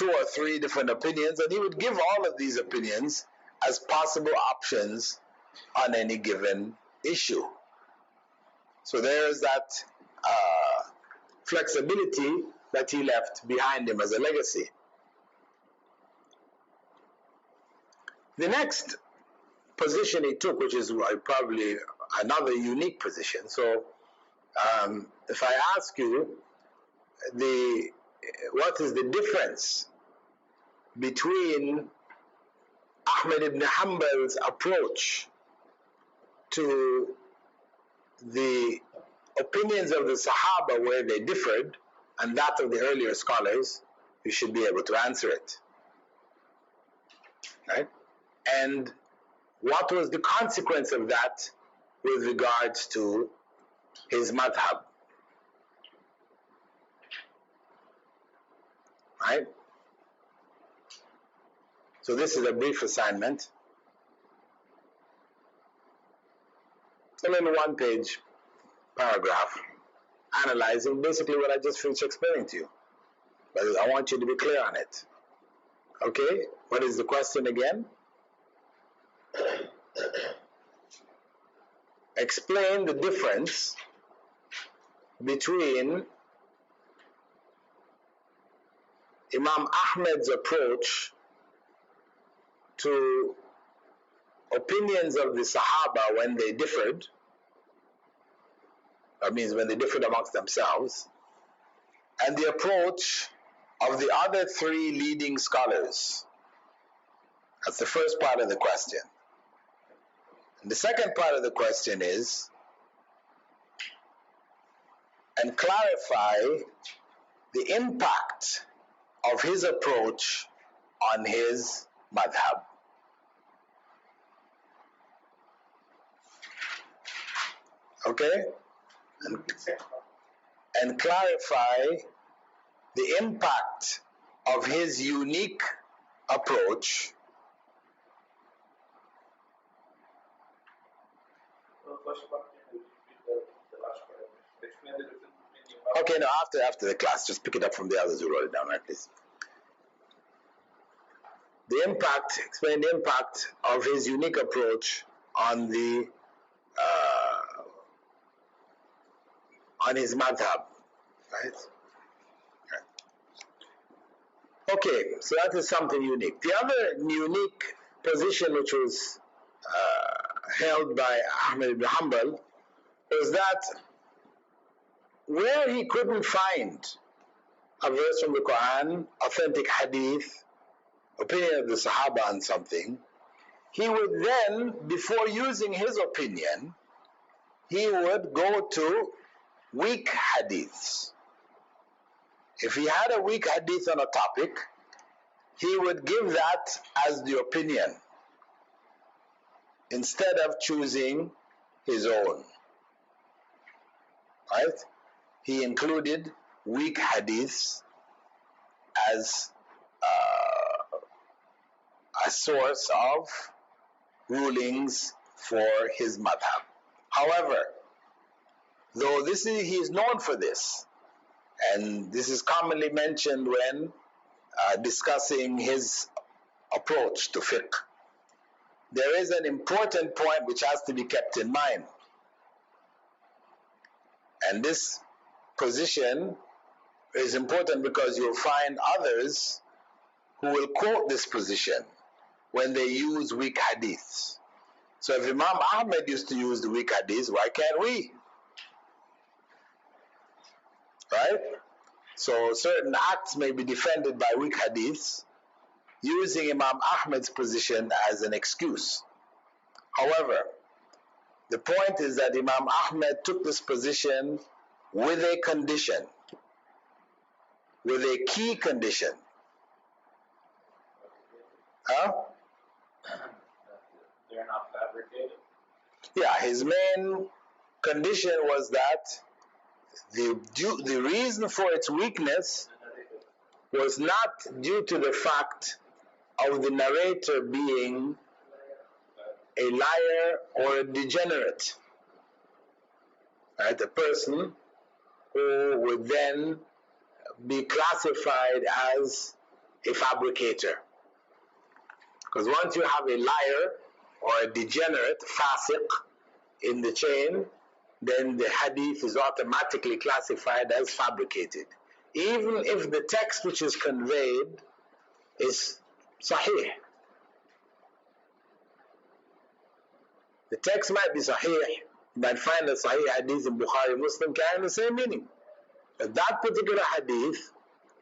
or three different opinions, and he would give all of these opinions as possible options on any given issue. So there's that flexibility that he left behind him as a legacy. The next position he took, which is probably another unique position. So if I ask you what is the difference between Ahmad ibn Hanbal's approach to the opinions of the Sahaba where they differed and that of the earlier scholars, you should be able to answer it, right? And what was the consequence of that with regards to his madhab, right? So this is a brief assignment. It's only a one-page paragraph analyzing basically what I just finished explaining to you. But I want you to be clear on it. Okay? What is the question again? Explain the difference between Imam Ahmad's approach to opinions of the Sahaba when they differed. That means when they differed amongst themselves, and the approach of the other three leading scholars. That's the first part of the question. And the second part of the question is, and clarify the impact of his approach on his madhab. Okay? And clarify the impact of his unique approach Okay, no, after the class, just pick it up from the others who wrote it down, right, please. Explain the impact of his unique approach on the on his madhab, right? Okay, so that is something unique. The other unique position which was held by Ahmad ibn Hanbal was that where he couldn't find a verse from the Qur'an, authentic hadith, opinion of the Sahaba on something, he would then, before using his opinion, he would go to weak hadiths. If he had a weak hadith on a topic, he would give that as the opinion instead of choosing his own. Right? He included weak hadiths as a source of rulings for his madhab. However, though he is known for this, and this is commonly mentioned when discussing his approach to fiqh, there is an important point which has to be kept in mind. And this position is important because you'll find others who will quote this position when they use weak hadiths. So if Imam Ahmed used to use the weak hadiths, why can't we? Right? So certain acts may be defended by weak hadiths, using Imam Ahmed's position as an excuse. However, the point is that Imam Ahmed took this position with a condition, with a key condition. Huh? They're not fabricated. Yeah, his main condition was that the reason for its weakness was not due to the fact of the narrator being a liar or a degenerate, right? A person who would then be classified as a fabricator. Because once you have a liar or a degenerate, fasiq, in the chain, then the hadith is automatically classified as fabricated. Even if the text which is conveyed is sahih. The text might be sahih. You might find a sahih hadith in Bukhari, Muslim carrying the same meaning. But that particular hadith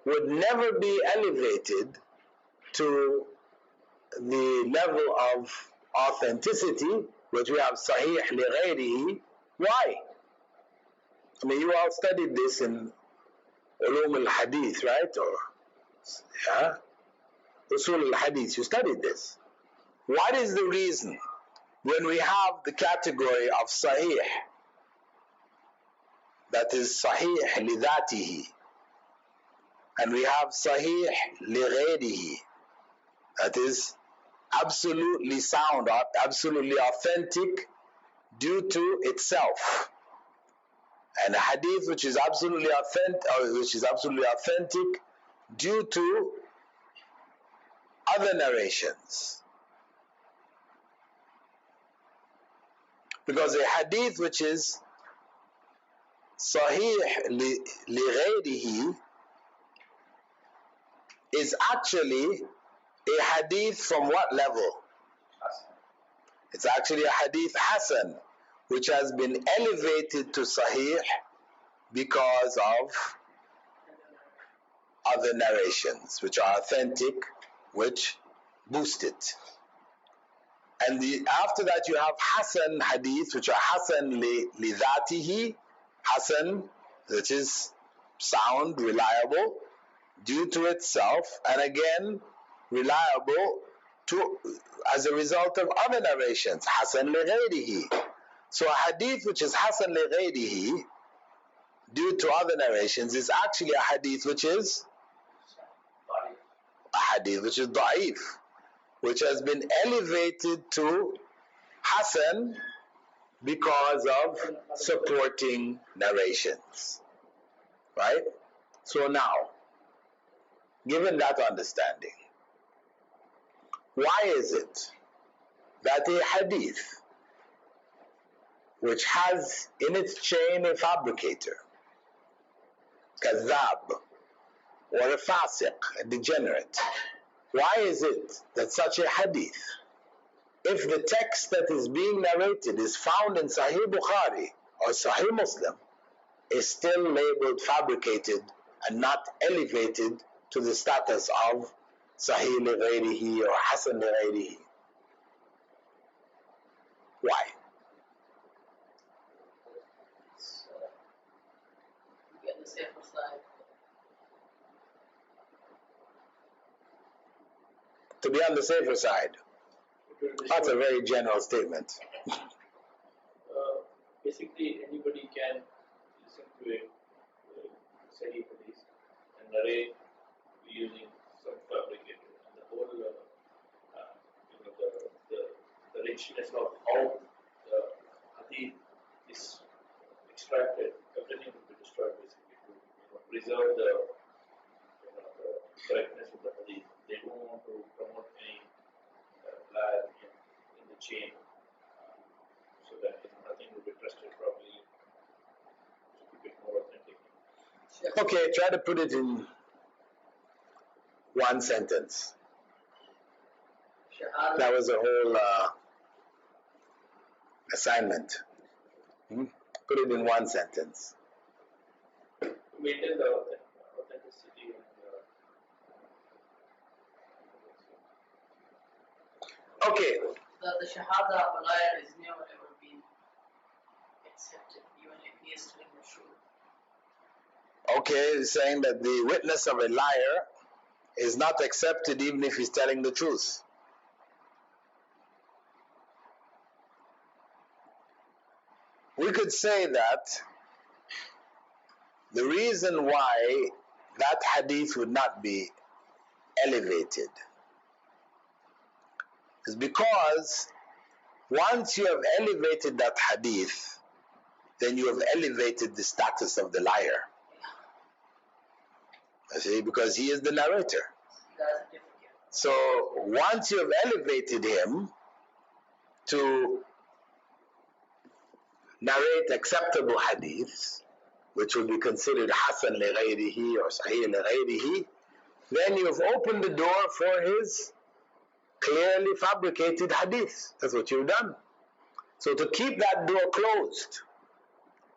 would never be elevated to the level of authenticity, which we have sahih li ghayrihi. Why? I mean, you all studied this in ulum al-hadith, right? Or yeah, usul al-hadith. You studied this. What is the reason when we have the category of sahih, that is sahih li dhatihi, and we have sahih li ghayrihi, that is absolutely sound, absolutely authentic due to itself, and a hadith which is absolutely authentic due to other narrations? Because a hadith which is sahih li ghayrihi is actually a hadith from what level? It's actually a hadith hasan, which has been elevated to sahih because of other narrations which are authentic, which boost it. And after that you have hasan hadith, which are hasan li dhatihi, hasan, which is sound, reliable due to itself, and again reliable as a result of other narrations, hasan li ghayrihi. So a hadith which is hasan li ghayrihi due to other narrations is actually a hadith which is da'if, which has been elevated to hasan because of supporting narrations, right? So now, given that understanding, why is it that a hadith which has in its chain a fabricator, kadhab, or a fasiq, a degenerate, why is it that such a hadith, if the text that is being narrated is found in Sahih Bukhari or Sahih Muslim, is still labeled fabricated and not elevated to the status of Sahih li ghayrihi or Hasan li ghayrihi? Why? Get the safer side. To be on the safer side. That's a very general statement. Basically, anybody can listen to a Sahih hadith and narrate using some fabricator, and the whole, the richness of how the hadith is extracted, everything will be destroyed basically to preserve the correctness of the hadith. They don't want to promote any bad in the chain so that nothing will be trusted properly to keep it more authentic. Okay, try to put it in one sentence. Shahada. That was a whole assignment. Put it in one sentence. Maintain the authenticity and Okay, The Shahada of a liar is never ever been accepted, even if he is telling the truth. okay, saying that the witness of a liar is not accepted even if he's telling the truth. We could say that the reason why that hadith would not be elevated is because once you have elevated that hadith, then you have elevated the status of the liar. You see, because he is the narrator. That's difficult. So once you have elevated him to narrate acceptable hadiths, which will be considered hasan li ghayrihi or sahih li ghayrihi, then you have opened the door for his clearly fabricated hadiths. That's what you've done. So to keep that door closed,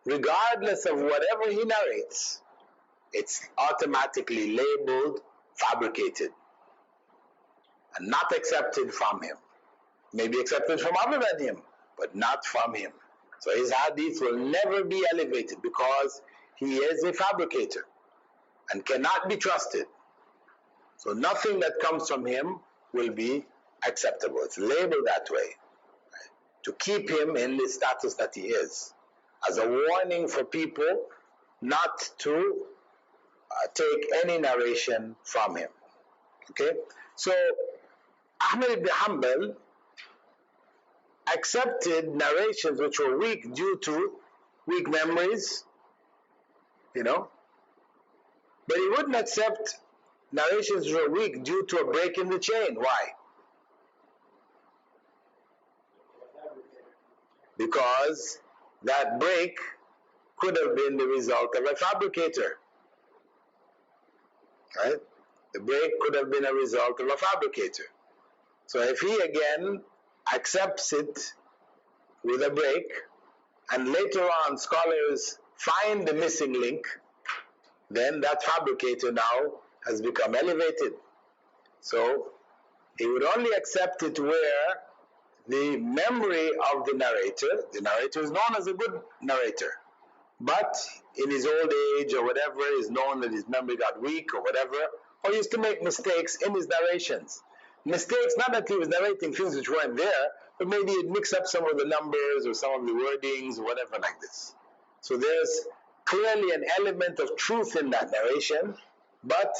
regardless of whatever he narrates, it's automatically labeled fabricated and not accepted from him. Maybe accepted from other than him, but not from him. So his hadith will never be elevated because he is a fabricator and cannot be trusted. So nothing that comes from him will be acceptable. It's labeled that way, right, to keep him in the status that he is, as a warning for people not to take any narration from him. Okay? So Ahmad ibn Hanbal accepted narrations which were weak due to weak memories, but he wouldn't accept narrations which were weak due to a break in the chain. Why? Because that break could have been the result of a fabricator. Right? The break could have been a result of a fabricator. So if he again accepts it with a break, and later on scholars find the missing link, then that fabricator now has become elevated. So he would only accept it where the memory of the narrator is known as a good narrator, but in his old age or whatever is known that his memory got weak or whatever, or used to make mistakes in his narrations. Mistakes, not that he was narrating things which weren't there, but maybe he'd mix up some of the numbers or some of the wordings or whatever like this. So there's clearly an element of truth in that narration, but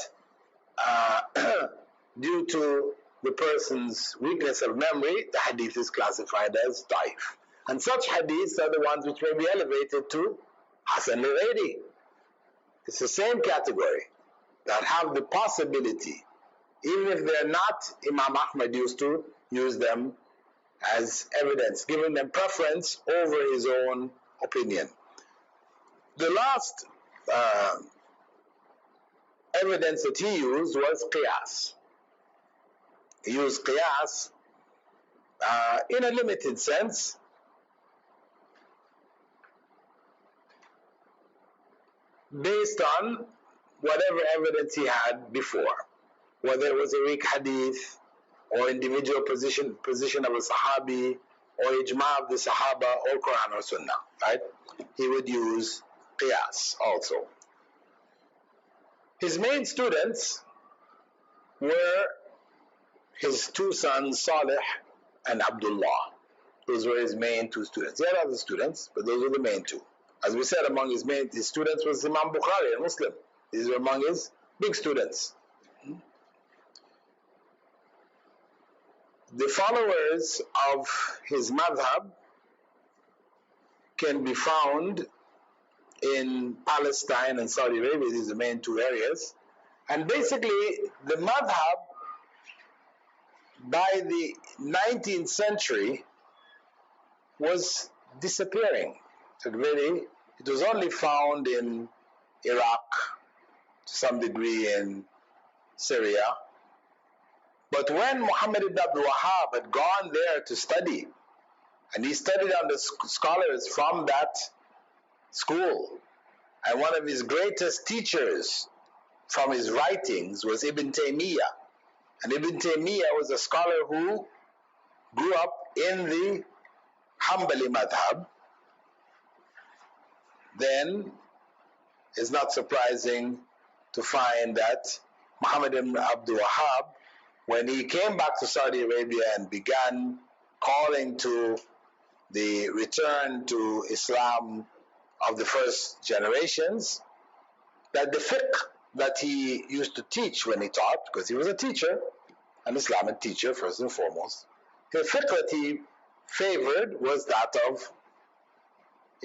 due to the person's weakness of memory, the hadith is classified as daif. And such hadiths are the ones which may be elevated to hasan li ghayri. It's the same category that have the possibility, even if they're not, Imam Ahmad used to use them as evidence, giving them preference over his own opinion. The last evidence that he used was qiyas. He used qiyas in a limited sense, based on whatever evidence he had before, whether it was a weak hadith or individual position of a sahabi or ijma of the sahaba or Qur'an or sunnah, right? He would use qiyas also. His main students were his two sons, Salih and Abdullah. Those were his main two students. He had other students, but those were the main two. As we said, among his students was Imam Bukhari, a Muslim. These were among his big students. The followers of his madhab can be found in Palestine and Saudi Arabia. These are the main two areas. And basically, the madhab by the 19th century was disappearing. So really, it was only found in Iraq, to some degree in Syria. But when Muhammad ibn Abdul Wahhab had gone there to study, and he studied under scholars from that school, and one of his greatest teachers from his writings was Ibn Taymiyyah. And Ibn Taymiyyah was a scholar who grew up in the Hanbali madhab. Then it's not surprising to find that Muhammad ibn Abdul Wahhab, when he came back to Saudi Arabia and began calling to the return to Islam of the first generations, that the fiqh that he used to teach when he taught, because he was a teacher, an Islamic teacher first and foremost, the fiqh that he favored was that of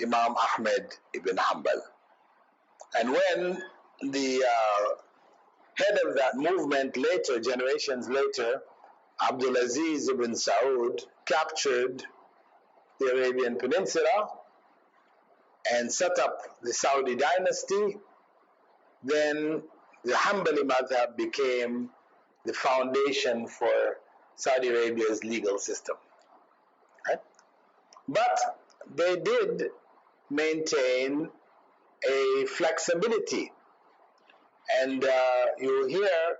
Imam Ahmed ibn Hanbal. And when the head of that movement later, generations later, Abdulaziz ibn Saud, captured the Arabian Peninsula and set up the Saudi dynasty, then the Hanbali madhab became the foundation for Saudi Arabia's legal system. Right? But they did maintain a flexibility. And you hear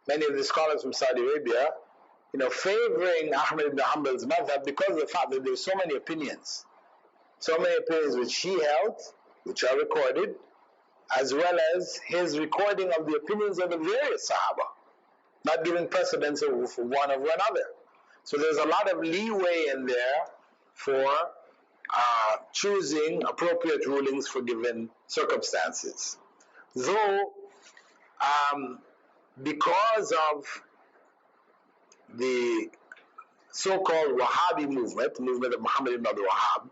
many of the scholars from Saudi Arabia, favoring Ahmad ibn Hanbal's madhab because of the fact that there are so many opinions which he held, which are recorded, as well as his recording of the opinions of the various Sahaba, not giving precedence for one over another. So there's a lot of leeway in there for choosing appropriate rulings for given circumstances. Though, because of the so-called Wahhabi movement, the movement of Muhammad ibn Abdul Wahhab,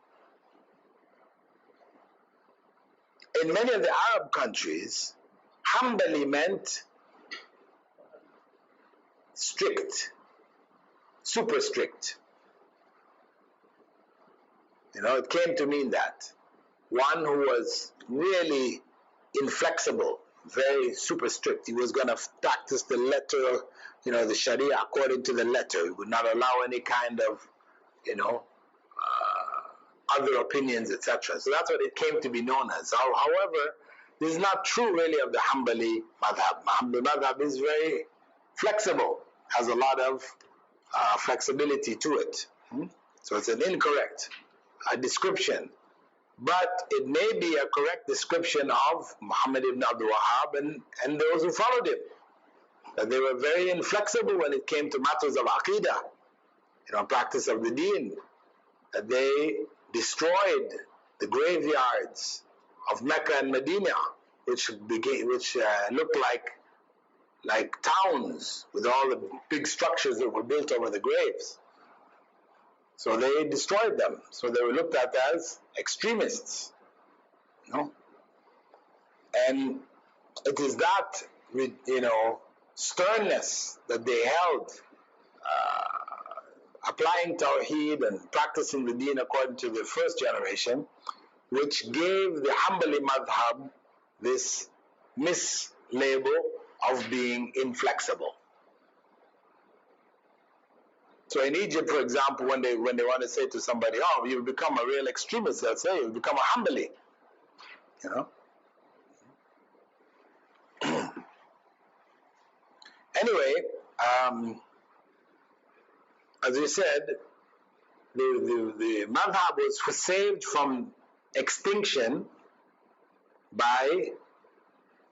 in many of the Arab countries, Hanbali meant strict, super strict. It came to mean that. One who was really inflexible, very super strict. He was going to practice the letter, the Sharia according to the letter. He would not allow any kind of, other opinions, etc. So that's what it came to be known as. However, this is not true really of the Hanbali madhab. Hanbali madhab is very flexible, has a lot of flexibility to it. So it's an incorrect description. But it may be a correct description of Muhammad ibn Abdul Wahhab and those who followed him. That they were very inflexible when it came to matters of aqidah, practice of the deen. That they destroyed the graveyards of Mecca and Medina, which looked like towns with all the big structures that were built over the graves. So they destroyed them. So they were looked at as extremists. And it is that, sternness that they held, applying Tawheed and practicing the deen according to the first generation, which gave the Hanbali madhab this mislabel of being inflexible. So in Egypt, for example, when they want to say to somebody, "Oh, you become a real extremist," they'll say, "You become a Hanbali." Anyway, as we said, the madhab was saved from extinction by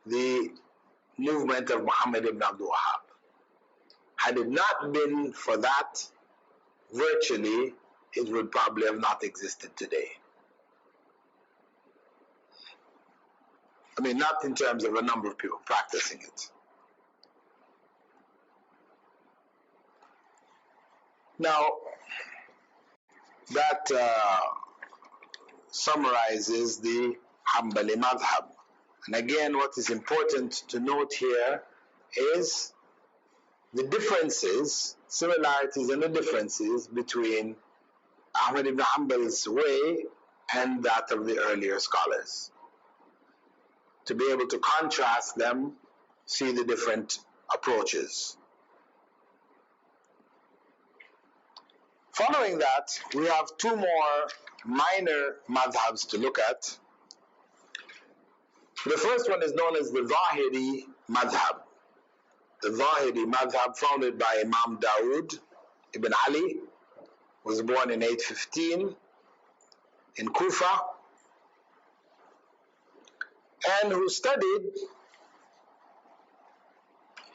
the movement of Muhammad ibn Abdul Wahhab. Had it not been for that, virtually, it would probably have not existed today. I mean, not in terms of a number of people practicing it. Now, that summarizes the Hanbali madhab. And again, what is important to note here is the differences, similarities and the differences between Ahmad ibn Hanbal's way and that of the earlier scholars. To be able to contrast them, see the different approaches. Following that, we have two more minor madhabs to look at. The first one is known as the Zahiri madhab. The Zahiri madhab, founded by Imam Dawood ibn Ali, was born in 815 in Kufa, and who studied,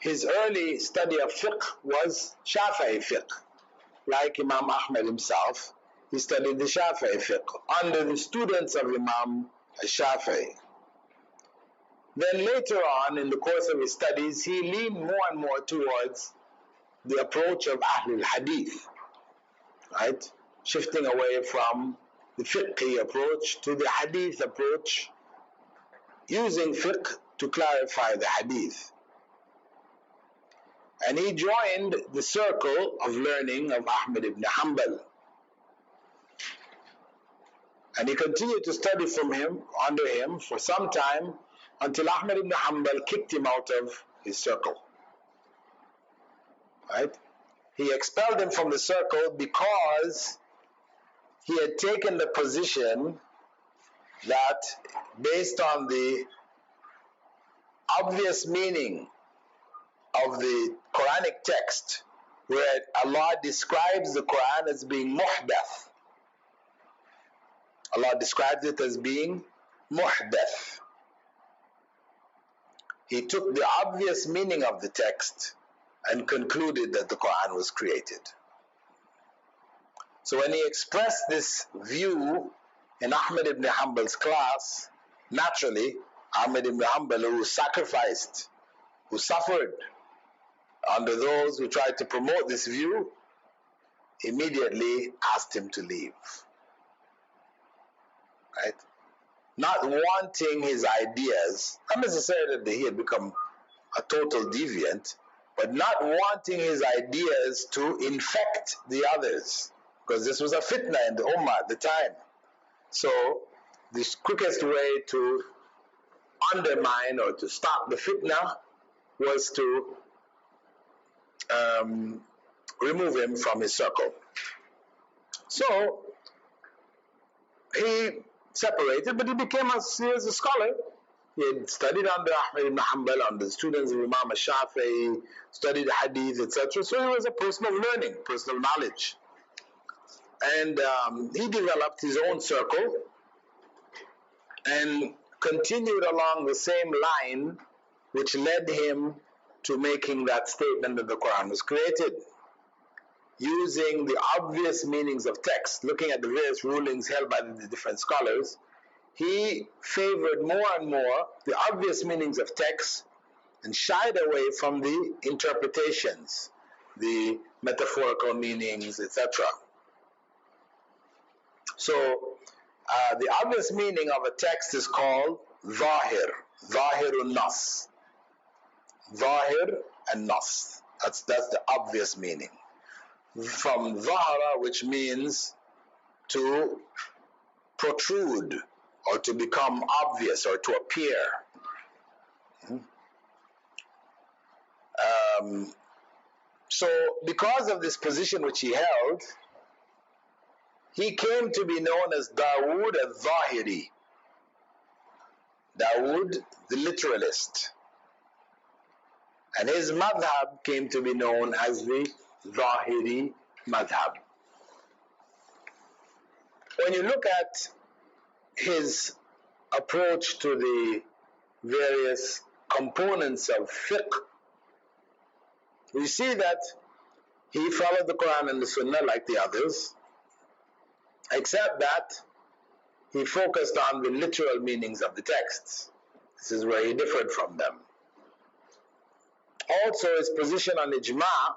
his early study of fiqh was Shafi'i fiqh. Like Imam Ahmad himself, he studied the Shafi'i fiqh under the students of Imam al-Shafi'i. Then later on, in the course of his studies, he leaned more and more towards the approach of Ahlul Hadith, right? Shifting away from the fiqhi approach to the Hadith approach, using fiqh to clarify the Hadith. And he joined the circle of learning of Ahmad ibn Hanbal. And he continued to study from him, under him, for some time, until Ahmad ibn Hanbal kicked him out of his circle. Right? He expelled him from the circle because he had taken the position that, based on the obvious meaning of the Quranic text, where Allah describes the Quran as being muhdath. Allah describes it as being muhdath. He took the obvious meaning of the text and concluded that the Quran was created. So when he expressed this view in Ahmad ibn Hanbal's class, naturally, Ahmad ibn Hanbal, who sacrificed, who suffered under those who tried to promote this view, immediately asked him to leave. Right? Not wanting his ideas, not necessarily that he had become a total deviant, but not wanting his ideas to infect the others, because this was a fitna in the ummah at the time. So the quickest way to undermine or to stop the fitna was to remove him from his circle. So he separated, but he became a scholar. He had studied under Ahmad ibn Hanbal, under the students of Imam al-Shafi'i, studied hadith, etc. So he was a person of learning, personal knowledge. And he developed his own circle and continued along the same line, which led him to making that statement that the Quran was created, using the obvious meanings of text, looking at the various rulings held by the different scholars. He favored more and more the obvious meanings of text and shied away from the interpretations, the metaphorical meanings, etc. So the obvious meaning of a text is called zahir, zahirun nas. Zahir and nas. That's the obvious meaning. From zahara, which means to protrude or to become obvious or to appear. So because of this position which he held, he came to be known as Dawood al-Zahiri. Dawood, the literalist. And his madhab came to be known as the Zahiri madhab. When you look at his approach to the various components of fiqh, we see that he followed the Quran and the Sunnah like the others, except that he focused on the literal meanings of the texts. This is where he differed from them. Also, his position on ijma'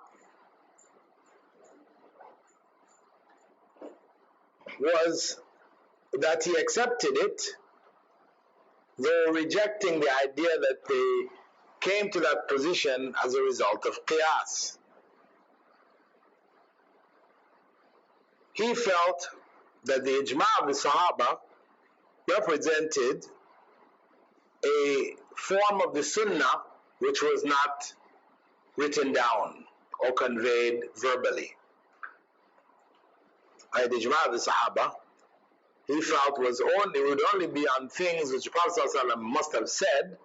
was that he accepted it, though rejecting the idea that they came to that position as a result of qiyas. he felt that the ijma of the Sahaba represented a form of the Sunnah which was not written down or conveyed verbally. The ijma of the Sahaba, he felt would only be on things which the Prophet ﷺ must have said,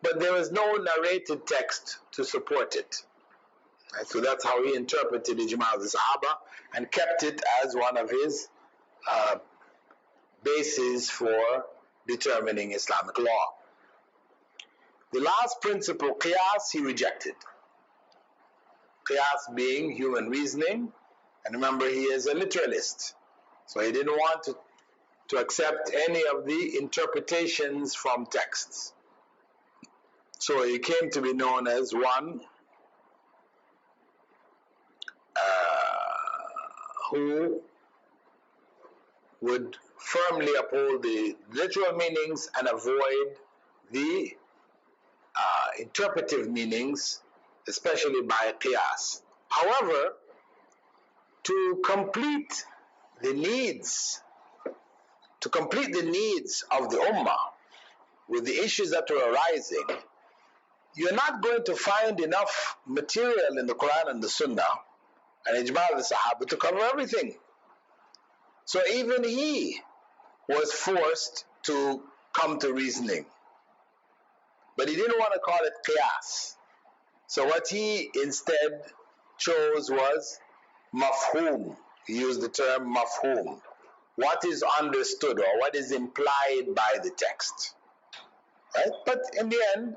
but there was no narrated text to support it. Right? So that's how he interpreted the ijma of the Sahaba and kept it as one of his bases for determining Islamic law. The last principle, qiyas, he rejected. Qiyas being human reasoning, and remember he is a literalist, so he didn't want to accept any of the interpretations from texts. So he came to be known as one who would firmly uphold the literal meanings and avoid the interpretive meanings, especially by qiyas. However, to complete the needs of the ummah with the issues that are arising, you're not going to find enough material in the Qur'an and the Sunnah and ijma of the Sahaba to cover everything. So even he was forced to come to reasoning. But he didn't want to call it qiyas. So what he instead chose was mafhum. He used the term mafhum. What is understood or what is implied by the text. Right? But in the end,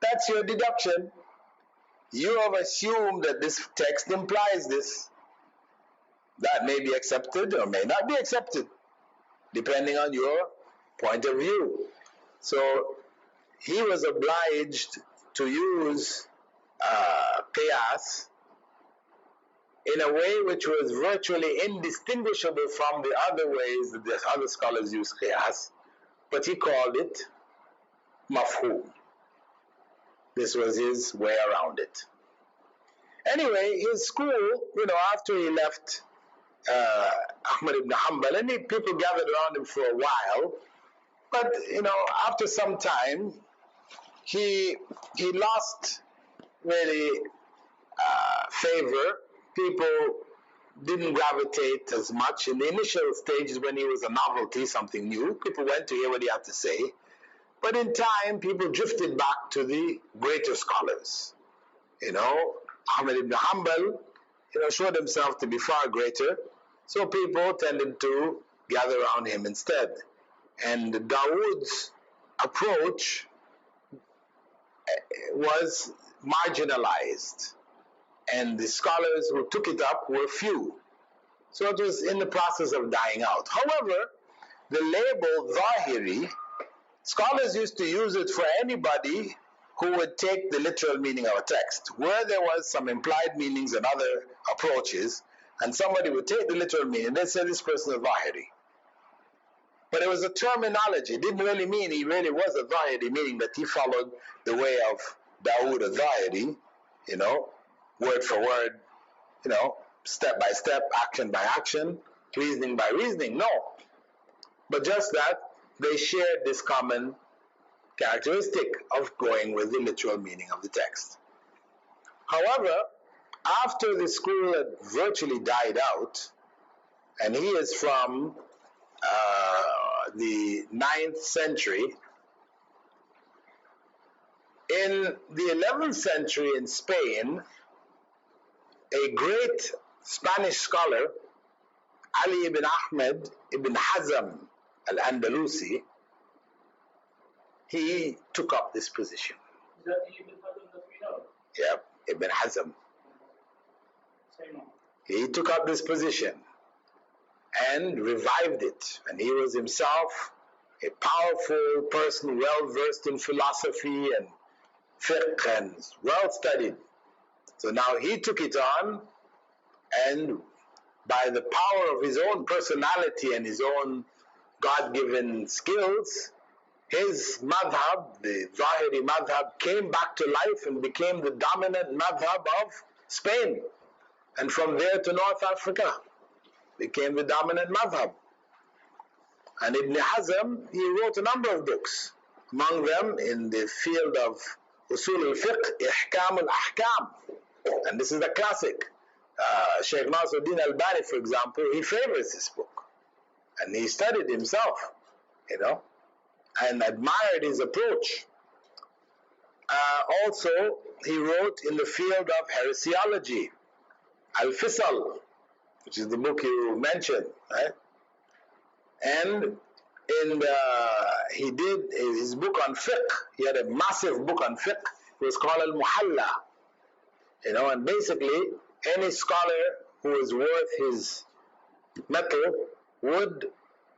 that's your deduction. You have assumed that this text implies this. That may be accepted or may not be accepted, depending on your point of view. So he was obliged to use qiyas in a way which was virtually indistinguishable from the other ways that the other scholars use qiyas, but he called it mafhum. This was his way around it. Anyway, his school, after he left Ahmad ibn Hanbal, and people gathered around him for a while, but after some time, he lost really favor. People didn't gravitate as much in the initial stages when he was a novelty, something new. People went to hear what he had to say. But in time, people drifted back to the greater scholars. Ahmad ibn Hanbal, showed himself to be far greater. So people tended to gather around him instead. And Dawood's approach was marginalized. And the scholars who took it up were few. So it was in the process of dying out. However, the label Zahiri, scholars used to use it for anybody who would take the literal meaning of a text. Where there was some implied meanings and other approaches, and somebody would take the literal meaning, they'd say this person is Zahiri. But it was a terminology. It didn't really mean he really was a Zahiri, meaning that he followed the way of Dawood al-Zahiri, word for word, step by step, action by action, reasoning by reasoning. No. But just that they shared this common characteristic of going with the literal meaning of the text. However, after the school had virtually died out, and he is from the 9th century, in the 11th century in Spain, a great Spanish scholar, Ali ibn Ahmed ibn Hazm al-Andalusi, he took up this position. Is that the Ibn Hazm that we know? Yeah, Ibn Hazm. Same one. He took up this position and revived it. And he was himself a powerful person, well versed in philosophy and fiqh and well studied. So now he took it on, and by the power of his own personality and his own God-given skills, his madhab, the Zahiri madhab, came back to life and became the dominant madhab of Spain, and from there to North Africa. became the dominant madhab. And Ibn Hazm, he wrote a number of books, among them in the field of usul al-fiqh, ihkam al-ahkam. And this is the classic. Shaykh Nasruddin Albani, for example, he favors this book. And he studied himself, and admired his approach. Also, he wrote in the field of heresiology, Al-Fisal, which is the book you mentioned, right? And he did his book on fiqh. He had a massive book on fiqh. It was called Al-Muhalla. And basically, any scholar who is worth his metal would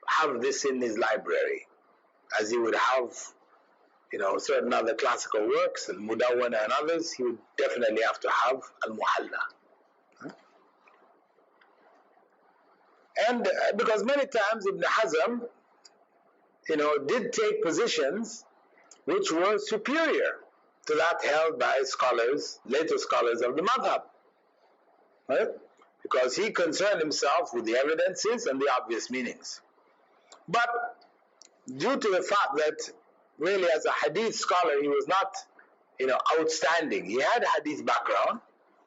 have this in his library, as he would have, certain other classical works, Al-Mudawwana and others. He would definitely have to have Al-Muhalla. And because many times Ibn Hazm, did take positions which were superior to that held by scholars, later scholars of the madhab. Right? Because he concerned himself with the evidences and the obvious meanings. But due to the fact that really as a hadith scholar he was not, outstanding. He had a hadith background,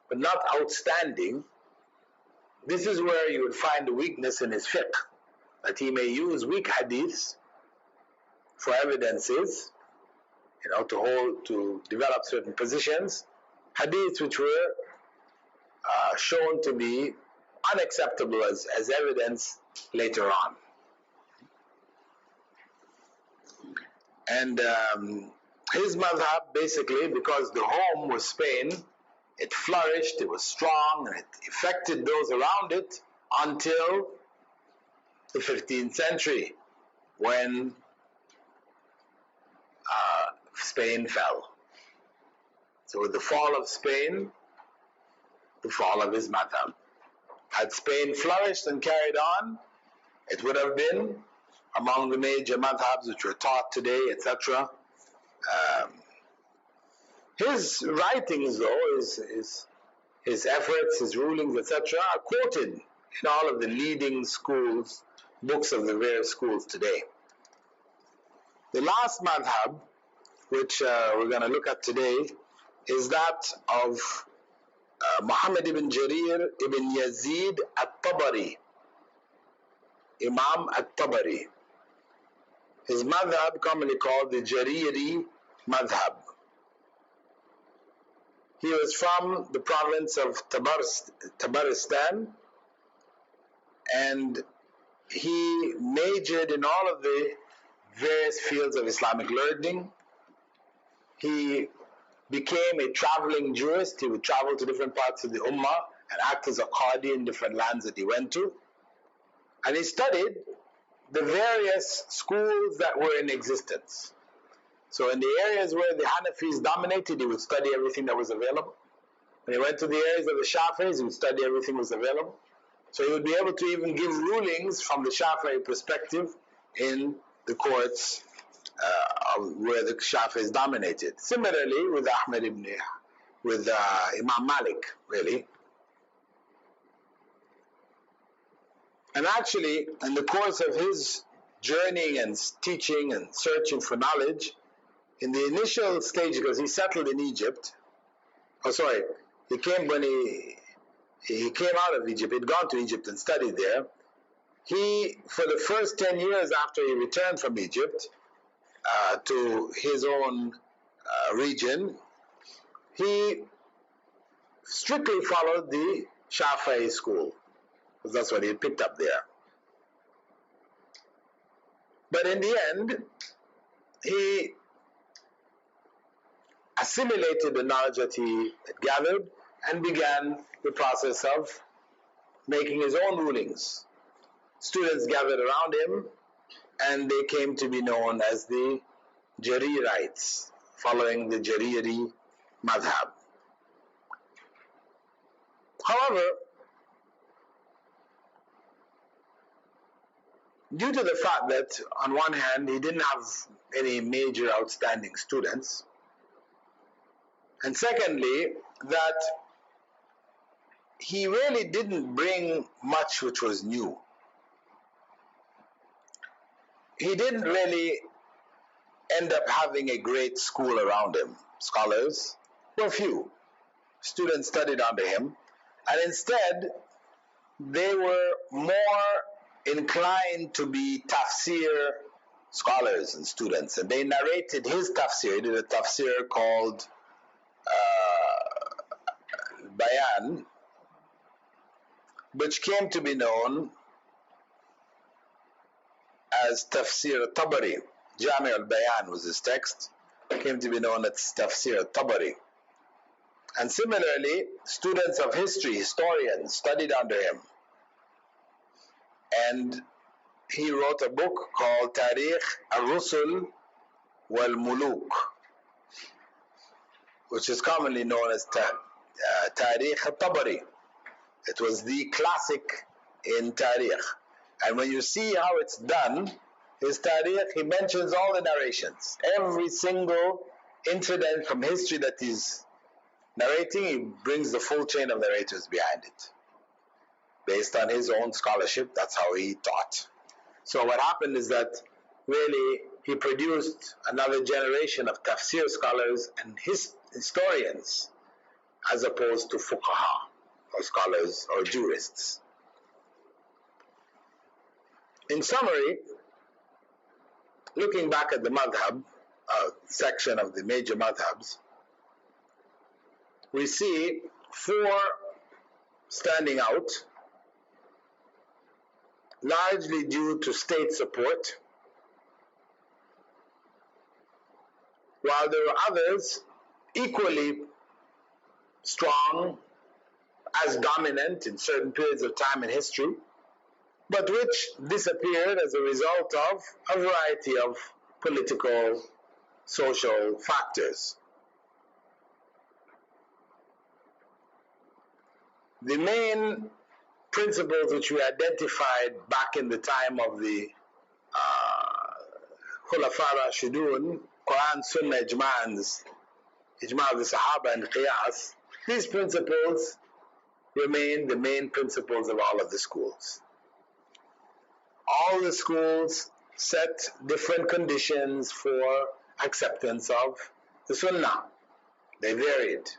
but not outstanding. This is where you would find the weakness in his fiqh, that he may use weak hadiths for evidences, to develop certain positions, hadiths which were shown to be unacceptable as evidence later on. And his madhab, basically, because the home was Spain, it flourished, it was strong, and it affected those around it until the 15th century, when Spain fell. So with the fall of Spain, the fall of his madhab. Had Spain flourished and carried on, it would have been among the major madhabs which were taught today, etc. His writings, though, his efforts, his rulings, etc., are quoted in all of the leading schools, books of the various schools today. The last madhab, which we're going to look at today, is that of Muhammad ibn Jarir ibn Yazid at-Tabari, Imam at-Tabari. His madhab, commonly called the Jariri madhab. He was from the province of Tabaristan, and he majored in all of the various fields of Islamic learning. He became a traveling jurist. He would travel to different parts of the Ummah and act as a qadi in different lands that he went to. And he studied the various schools that were in existence. So in the areas where the Hanafis dominated, he would study everything that was available. When he went to the areas of the Shafi'is, he would study everything that was available. So he would be able to even give rulings from the Shafi'i perspective in the courts where the Shafi'is dominated. Similarly with Imam Malik, really. And actually, in the course of his journeying and teaching and searching for knowledge, in the initial stage, because he settled in Egypt, he came when he came out of Egypt, he'd gone to Egypt and studied there. He, for the first 10 years after he returned from Egypt to his own region, he strictly followed the Shafi'i school, because that's what he had picked up there. But in the end, he assimilated the knowledge that he had gathered and began the process of making his own rulings. Students gathered around him, and they came to be known as the Jarirites, following the Jariri madhab. However, due to the fact that, on one hand, he didn't have any major outstanding students, and secondly, that he really didn't bring much which was new. He didn't really end up having a great school around him. Scholars were few. Students studied under him, and instead they were more inclined to be tafsir scholars and students, and they narrated his tafsir. He did a tafsir called Bayan, which came to be known as Tafsir al-Tabari. Jami al-Bayan was his text, came to be known as Tafsir al-Tabari. And similarly, students of history, historians, studied under him. And he wrote a book called Tarikh al-Rusul wal-Muluk, which is commonly known as Tarikh al-Tabari. It was the classic in Tarikh. And when you see how it's done, his Tarikh, he mentions all the narrations. Every single incident from history that he's narrating, he brings the full chain of narrators behind it. Based on his own scholarship, that's how he taught. So what happened is that really he produced another generation of tafsir scholars and historians, as opposed to fuqaha, or scholars, or jurists. In summary, looking back at the madhab, section of the major madhabs, we see four standing out, largely due to state support, while there were others equally strong, as dominant in certain periods of time in history, but which disappeared as a result of a variety of political, social factors. The main principles which we identified back in the time of the Khulafa Rashidun, Qur'an, Sunnah, Ijma' of the Sahaba and Qiyas, these principles remain the main principles of all of the schools. All the schools set different conditions for acceptance of the Sunnah. They varied,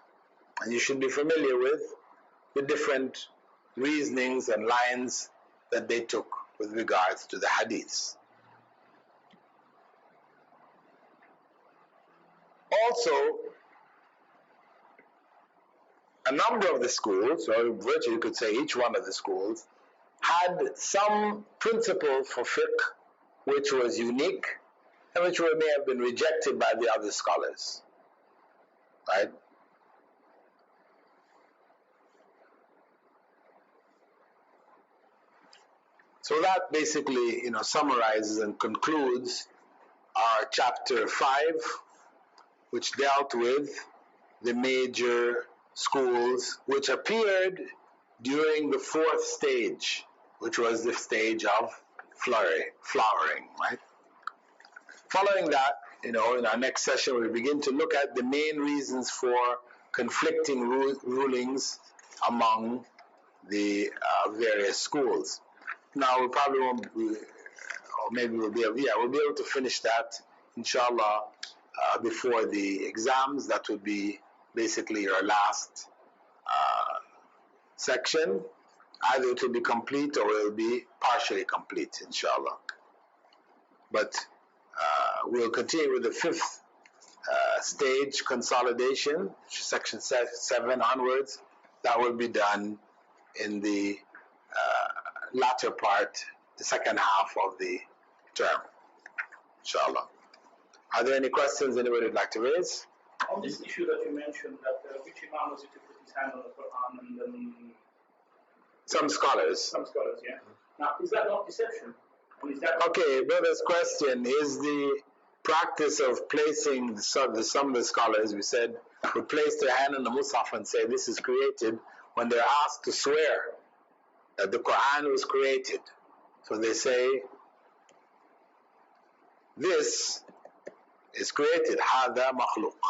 and you should be familiar with the different reasonings and lines that they took with regards to the hadiths. Also, a number of the schools, or virtually you could say each one of the schools, had some principle for fiqh which was unique and which may have been rejected by the other scholars. Right? So that basically, summarizes and concludes our chapter 5, which dealt with the major schools which appeared during the fourth stage, which was the stage of flowering, right? Following that, in our next session, we begin to look at the main reasons for conflicting rulings among the various schools. Now, we probably won't be, or maybe we'll be able to finish that, inshallah, before the exams. That would be basically your last section. Either it will be complete or it will be partially complete, inshallah. But we'll continue with the fifth stage, consolidation, section 7 onwards. That will be done in the latter part, the second half of the term, inshallah. Are there any questions anybody would like to raise? On this issue that you mentioned, that which Imam was it to put his hand on the Quran and then... Some scholars, yeah. Now, is that not deception? Or is that... Okay, brother's question is the practice of placing some of the scholars, we said, would place their hand on the Mus'haf and say this is created when they're asked to swear that the Quran was created. So they say, this is created, هذا مخلوق.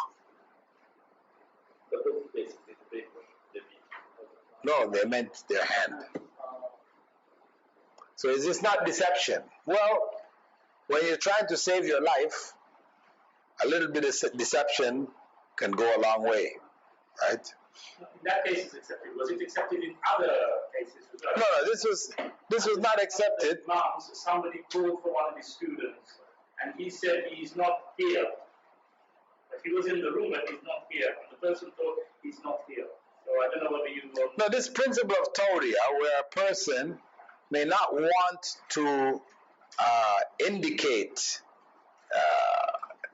No, they meant their hand. So is this not deception? Well, when you're trying to save your life, a little bit of deception can go a long way, right? In that case, it's accepted. Was it accepted in other cases as well? No, this was not accepted. Imams, somebody called for one of his students, and he said he's not here. But he was in the room, but he's not here. And the person thought he's not here. So I don't know whether you will. No, this principle of tawriya, where a person may not want to indicate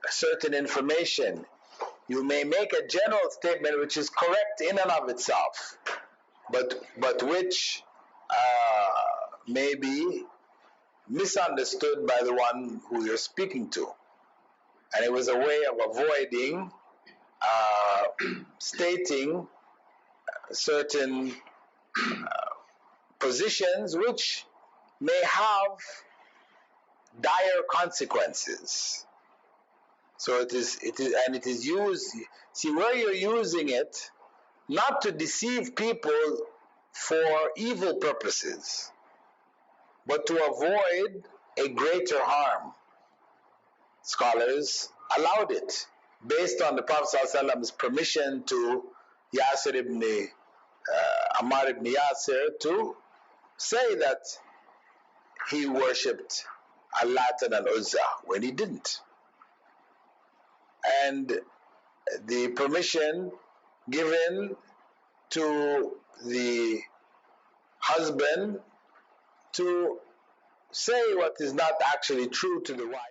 certain information. You may make a general statement which is correct in and of itself, but which may be misunderstood by the one who you're speaking to. And it was a way of avoiding stating certain positions which may have dire consequences. So it is used, see where you're using it, not to deceive people for evil purposes, but to avoid a greater harm. Scholars allowed it based on the Prophet ﷺ's permission to Ammar ibn Yasir to say that he worshipped Al-Lat and Al-Uzza when he didn't. And the permission given to the husband to say what is not actually true to the wife.